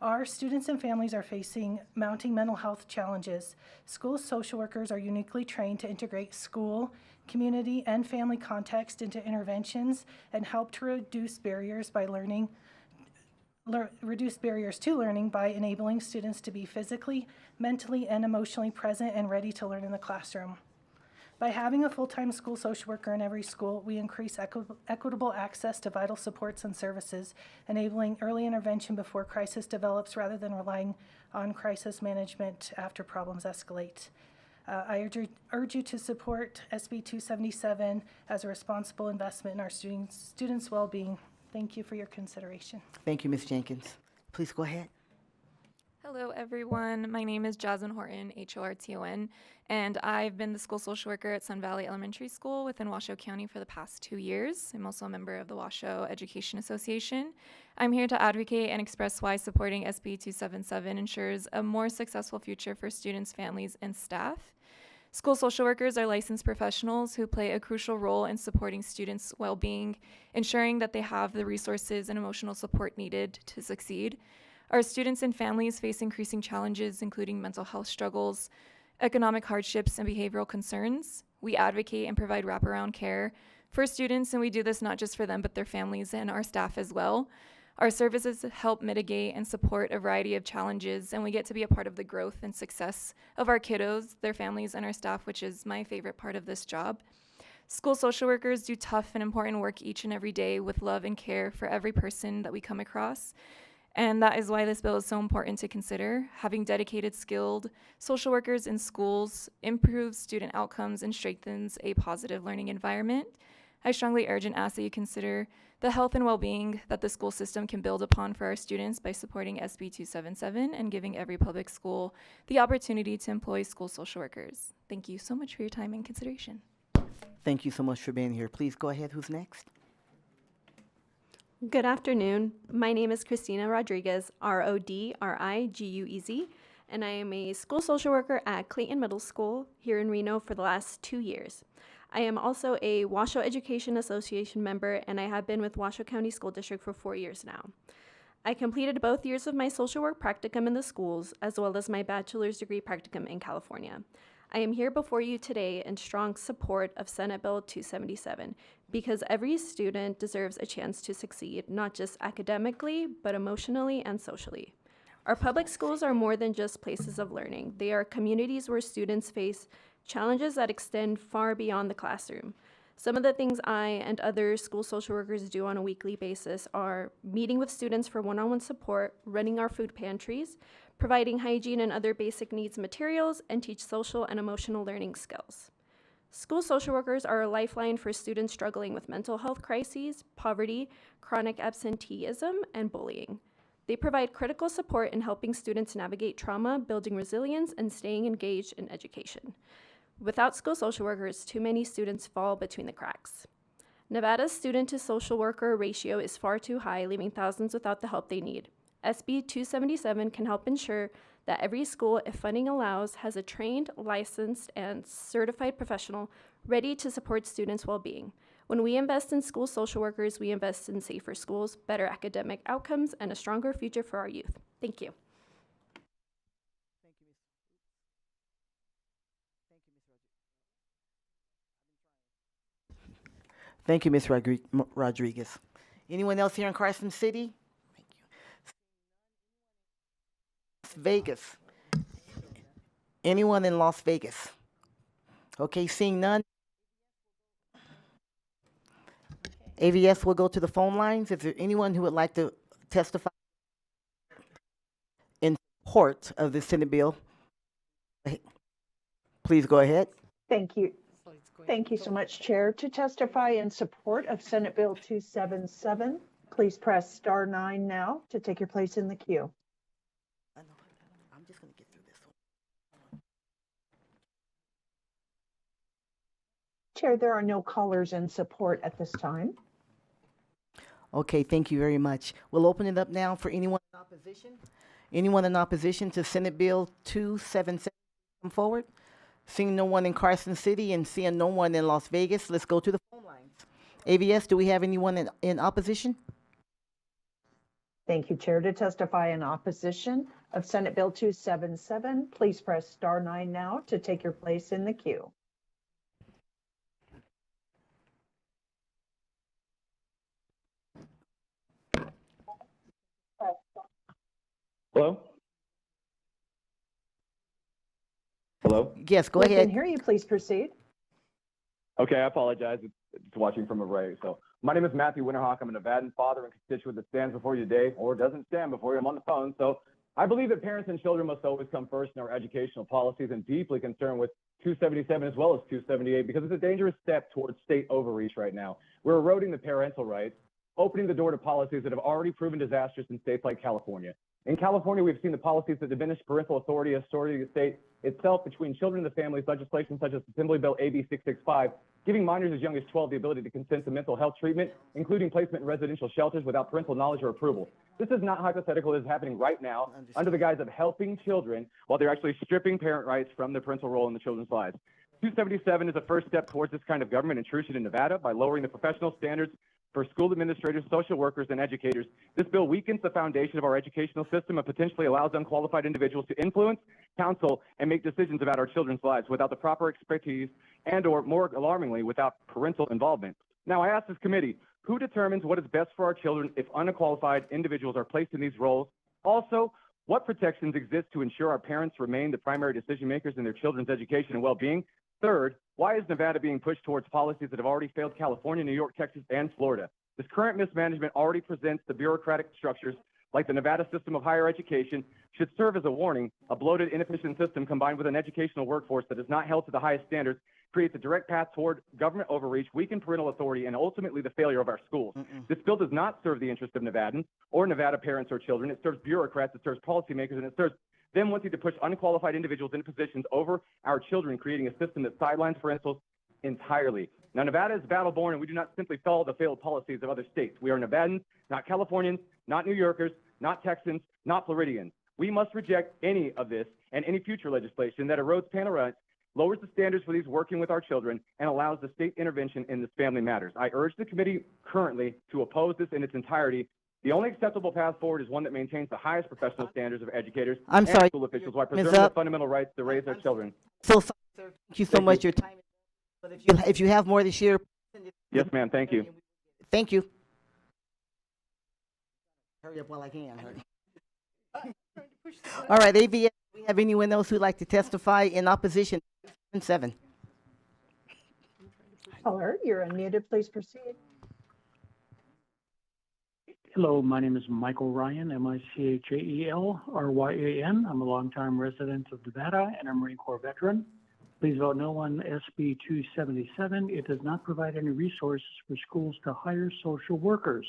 S18: Our students and families are facing mounting mental health challenges. School social workers are uniquely trained to integrate school, community, and family context into interventions and help to reduce barriers to learning by enabling students to be physically, mentally, and emotionally present and ready to learn in the classroom. By having a full-time school social worker in every school, we increase equitable access to vital supports and services, enabling early intervention before crisis develops rather than relying on crisis management after problems escalate. I urge you to support SB 277 as a responsible investment in our students' well-being. Thank you for your consideration.
S1: Thank you, Ms. Jenkins. Please go ahead.
S2: Hello, everyone. My name is Jasmine Horton, Horton, and I've been the school social worker at Sun Valley Elementary School within Washoe County for the past 2 years. I'm also a member of the Washoe Education Association. I'm here to advocate and express why supporting SB 277 ensures a more successful future for students, families, and staff. School social workers are licensed professionals who play a crucial role in supporting students' well-being, ensuring that they have the resources and emotional support needed to succeed. Our students and families face increasing challenges, including mental health struggles, economic hardships, and behavioral concerns. We advocate and provide wraparound care for students, and we do this not just for them, but their families and our staff as well. Our services help mitigate and support a variety of challenges, and we get to be a part of the growth and success of our kiddos, their families, and our staff, which is my favorite part of this job. School social workers do tough and important work each and every day with love and care for every person that we come across. And that is why this bill is so important to consider. Having dedicated, skilled social workers in schools improves student outcomes and strengthens a positive learning environment. I strongly urge and ask that you consider the health and well-being that the school system can build upon for our students by supporting SB 277 and giving every public school the opportunity to employ school social workers. Thank you so much for your time and consideration.
S1: Thank you so much for being here. Please go ahead. Who's next?
S19: Good afternoon. My name is Christina Rodriguez, Rodriguez, and I am a school social worker at Clayton Middle School here in Reno for the last 2 years. I am also a Washoe Education Association member, and I have been with Washoe County School District for 4 years now. I completed both years of my social work practicum in the schools, as well as my bachelor's degree practicum in California. I am here before you today in strong support of Senate Bill 277 because every student deserves a chance to succeed, not just academically, but emotionally and socially. Our public schools are more than just places of learning. They are communities where students face challenges that extend far beyond the classroom. Some of the things I and other school social workers do on a weekly basis are meeting with students for one-on-one support, running our food pantries, providing hygiene and other basic needs materials, and teach social and emotional learning skills. School social workers are a lifeline for students struggling with mental health crises, poverty, chronic absenteeism, and bullying. They provide critical support in helping students navigate trauma, building resilience, and staying engaged in education. Without school social workers, too many students fall between the cracks. Nevada's student to social worker ratio is far too high, leaving thousands without the help they need. SB 277 can help ensure that every school, if funding allows, has a trained, licensed, and certified professional ready to support students' well-being. When we invest in school social workers, we invest in safer schools, better academic outcomes, and a stronger future for our youth. Thank you.
S1: Thank you, Ms. Rodriguez. Anyone else here in Carson City? Thank you. Las Vegas. Anyone in Las Vegas? Okay, seeing none. AVS will go to the phone lines. Is there anyone who would like to testify in support of the Senate bill? Please go ahead.
S20: Thank you. Thank you so much, Chair. To testify in support of Senate Bill 277, please press *9 now to take your place in the queue.
S1: I'm just going to get through this one.
S20: Chair, there are no callers in support at this time.
S1: Okay, thank you very much. We'll open it up now for anyone in opposition. Anyone in opposition to Senate Bill 277 come forward? Seeing no one in Carson City and seeing no one in Las Vegas, let's go to the phone lines. AVS, do we have anyone in opposition?
S20: Thank you, Chair. To testify in opposition of Senate Bill 277, please press *9 now to take your place in the queue.
S21: Hello? Hello?
S1: Yes, go
S20: We
S1: ahead.
S20: can hear you. Please proceed.
S21: Okay, I apologize. It's watching from a break. So my name is Matthew Winterhawk. I'm a Nevadan father and constituent that stands before you today, or doesn't stand before you. I'm on the phone. So I believe that parents and children must always come first in our educational policies, and deeply concerned with 277 as well as 278 because it's a dangerous step towards state overreach right now. We're eroding the parental rights, opening the door to policies that have already proven disastrous in states like California. In California, we've seen the policies that diminish parental authority of the state itself between children and the families, legislation such as Assembly Bill AB 665, giving minors as young as 12 the ability to consent to mental health treatment, including placement in residential shelters without parental knowledge or approval. This is not hypothetical. This is happening right now under the guise of helping children while they're actually stripping parent rights from their parental role in the children's lives. 277 is a first step towards this kind of government intrusion in Nevada by lowering the professional standards for school administrators, social workers, and educators. This bill weakens the foundation of our educational system and potentially allows unqualified individuals to influence, counsel, and make decisions about our children's lives without the proper expertise and, or more alarmingly, without parental involvement. Now, I ask this committee, who determines what is best for our children if unqualified individuals are placed in these roles? Also, what protections exist to ensure our parents remain the primary decision makers in their children's education and well-being? Third, why is Nevada being pushed towards policies that have already failed California, New York, Texas, and Florida? This current mismanagement already presents the bureaucratic structures like the Nevada system of higher education should serve as a warning. A bloated, inefficient system combined with an educational workforce that is not held to the highest standards creates a direct path toward government overreach, weakened parental authority, and ultimately the failure of our schools. This bill does not serve the interest of Nevadans or Nevada parents or children. It serves bureaucrats, it serves policymakers, and it serves them wanting to push unqualified individuals into positions over our children, creating a system that sidelines parentals entirely. Now, Nevada is battle-born, and we do not simply follow the failed policies of other states. We are Nevadans, not Californians, not New Yorkers, not Texans, not Floridians. We must reject any of this and any future legislation that erodes parental rights, lowers the standards for these working with our children, and allows the state intervention in this family matters. I urge the committee currently to oppose this in its entirety. The only acceptable path forward is one that maintains the highest professional standards of educators and school officials while preserving the fundamental rights to raise their children.
S1: So sorry, sir. Thank you so much. Your time is up. But if you have more to share.
S21: Yes, ma'am. Thank you.
S1: Thank you. Hurry up while I can. All right, AVS, do we have anyone else who'd like to testify in opposition to 7?
S20: Caller, you're unmuted. Please proceed.
S3: Hello, my name is Michael Ryan, M-I-C-H-A-E-L-R-Y-A-N. I'm a longtime resident of Nevada and a Marine Corps veteran. Please vote no on SB 277. It does not provide any resources for schools to hire social workers.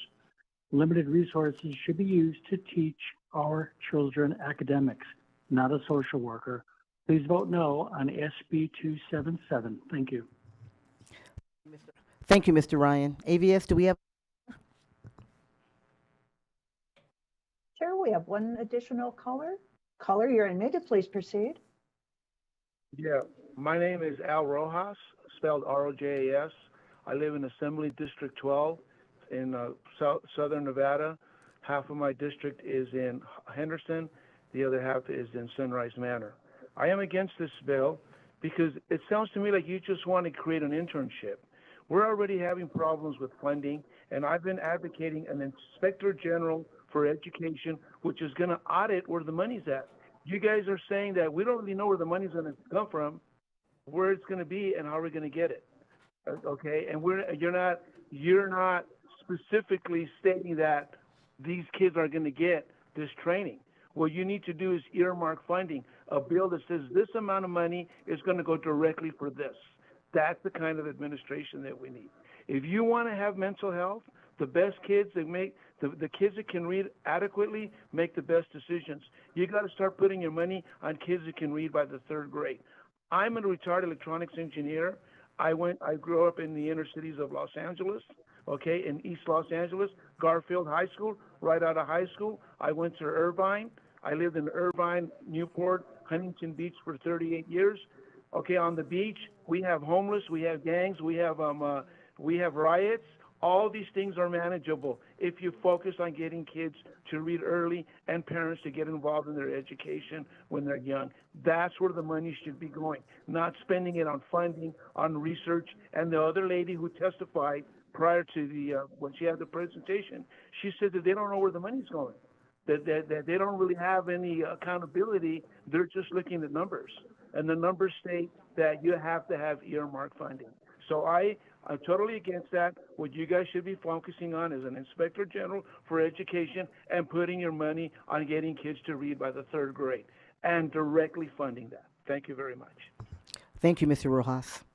S3: Limited resources should be used to teach our children academics, not a social worker. Please vote no on SB 277. Thank you.
S1: Thank you, Mr. Ryan. AVS, do we have?
S20: Chair, we have one additional caller. Caller, you're unmuted. Please proceed.
S22: Yeah, my name is Al Rojas, spelled R-O-J-A-S. I live in Assembly District 12 in southern Nevada. Half of my district is in Henderson. The other half is in Sunrise Manor. I am against this bill because it sounds to me like you just want to create an internship. We're already having problems with funding, and I've been advocating an inspector general for education, which is going to audit where the money's at. You guys are saying that we don't really know where the money's going to come from, where it's going to be, and how we're going to get it. Okay, and you're not specifically stating that these kids are going to get this training. What you need to do is earmark funding, a bill that says this amount of money is going to go directly for this. That's the kind of administration that we need. If you want to have mental health, the best kids that make the kids that can read adequately make the best decisions. You got to start putting your money on kids that can read by the 3rd grade. I'm a retired electronics engineer. I grew up in the inner cities of Los Angeles, okay, in East Los Angeles, Garfield High School. Right out of high school, I went to Irvine. I lived in Irvine, Newport, Huntington Beach for 38 years. Okay, on the beach, we have homeless, we have gangs, we have riots. All these things are manageable if you focus on getting kids to read early and parents to get involved in their education when they're young. That's where the money should be going, not spending it on funding, on research. And the other lady who testified prior to when she had the presentation, she said that they don't know where the money's going, that they don't really have any accountability. They're just looking at numbers. And the numbers state that you have to have earmark funding. So I'm totally against that. What you guys should be focusing on is an inspector general for education and putting your money on getting kids to read by the 3rd grade and directly funding that. Thank you very much.
S1: Thank you, Mr. Rojas.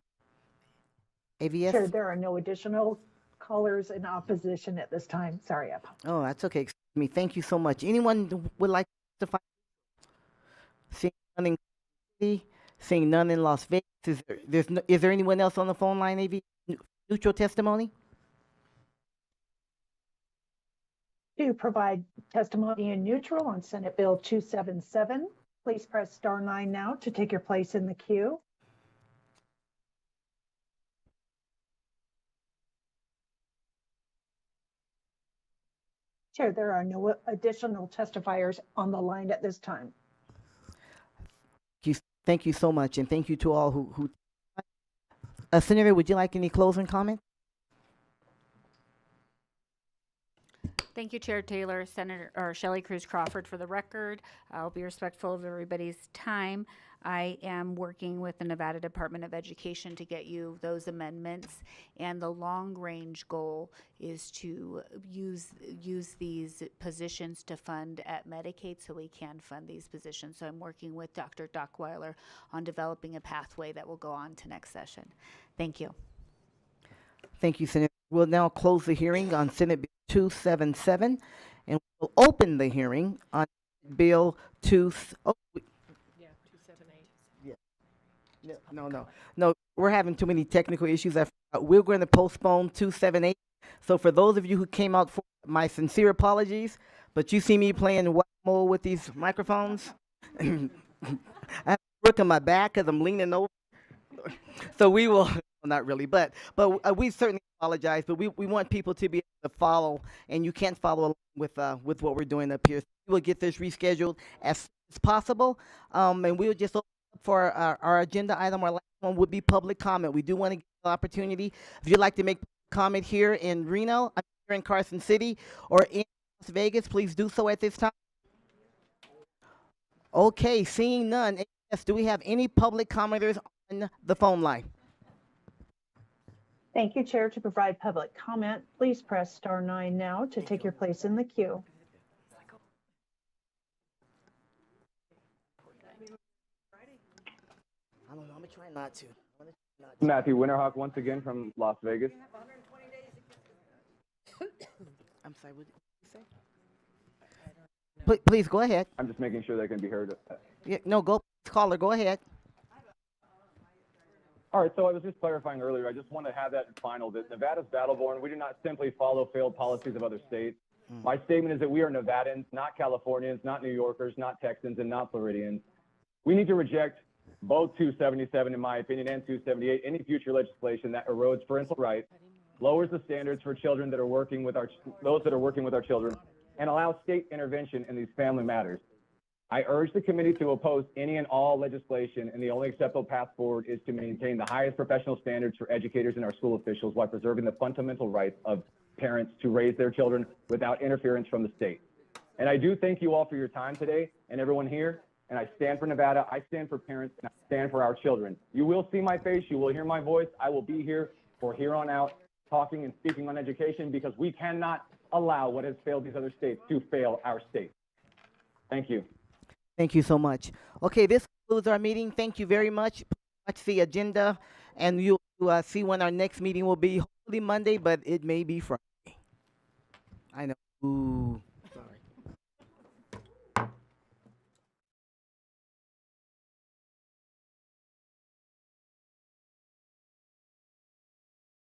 S1: AVS?
S20: Chair, there are no additional callers in opposition at this time. Sorry, I apologize.
S1: Oh, that's okay. Excuse me. Thank you so much. Anyone would like to find? Seeing none in City, seeing none in Las Vegas. Is there anyone else on the phone line, AV? Neutral testimony?
S20: To provide testimony in neutral on Senate Bill 277, please press star 9 now to take your place in the queue. Chair, there are no additional testifiers on the line at this time.
S1: Thank you so much, and thank you to all who Senator, would you like any closing comments?
S7: Thank you, Chair Taylor. Senator or Shelley Cruz Crawford, for the record. I'll be respectful of everybody's time. I am working with the Nevada Department of Education to get you those amendments, and the long-range goal is to use these positions to fund at Medicaid, so we can fund these positions. So I'm working with Dr. Dockweiler on developing a pathway that will go on to next session. Thank you.
S1: Thank you, Senator. We'll now close the hearing on Senate Bill 277, and we'll open the hearing on Bill 278. No, we're having too many technical issues. We're going to postpone 278. So for those of you who came out for my sincere apologies, but you see me playing whack-a-mole with these microphones. I have a crook on my back because I'm leaning over. So we will, not really, but we certainly apologize, but we want people to be able to follow, and you can't follow along with what we're doing up here. So we will get this rescheduled as soon as possible, and we'll just open up for our agenda item. Our last one would be public comment. We do want to give the opportunity. If you'd like to make comment here in Reno, here in Carson City, or in Las Vegas, please do so at this time. Okay, seeing none. Yes, do we have any public commenters on the phone line?
S20: Thank you, Chair. To provide public comment, please press star 9 now to take your place in the queue.
S1: I don't know. I'm gonna try not to.
S21: Matthew Winterhawk once again from Las Vegas.
S1: I'm sorry. What did you say? Please go ahead.
S21: I'm just making sure they can be heard.
S1: Yeah, no, go caller. Go ahead.
S21: All right, so I was just clarifying earlier. I just want to have that final. That Nevada's battle-born. We do not simply follow failed policies of other states. My statement is that we are Nevadans, not Californians, not New Yorkers, not Texans, and not Floridians. We need to reject both 277, in my opinion, and 278, any future legislation that erodes parental rights, lowers the standards for children that are working with those that are working with our children, and allows state intervention in these family matters. I urge the committee to oppose any and all legislation, and the only acceptable path forward is to maintain the highest professional standards for educators and our school officials while preserving the fundamental rights of parents to raise their children without interference from the state. And I do thank you all for your time today and everyone here. And I stand for Nevada, I stand for parents, and I stand for our children. You will see my face, you will hear my voice. I will be here for here on out, talking and speaking on education, because we cannot allow what has failed these other states to fail our state. Thank you.
S1: Thank you so much. Okay, this concludes our meeting. Thank you very much. Watch the agenda, and you'll see when our next meeting will be. Hopefully Monday, but it may be Friday. I know. Ooh.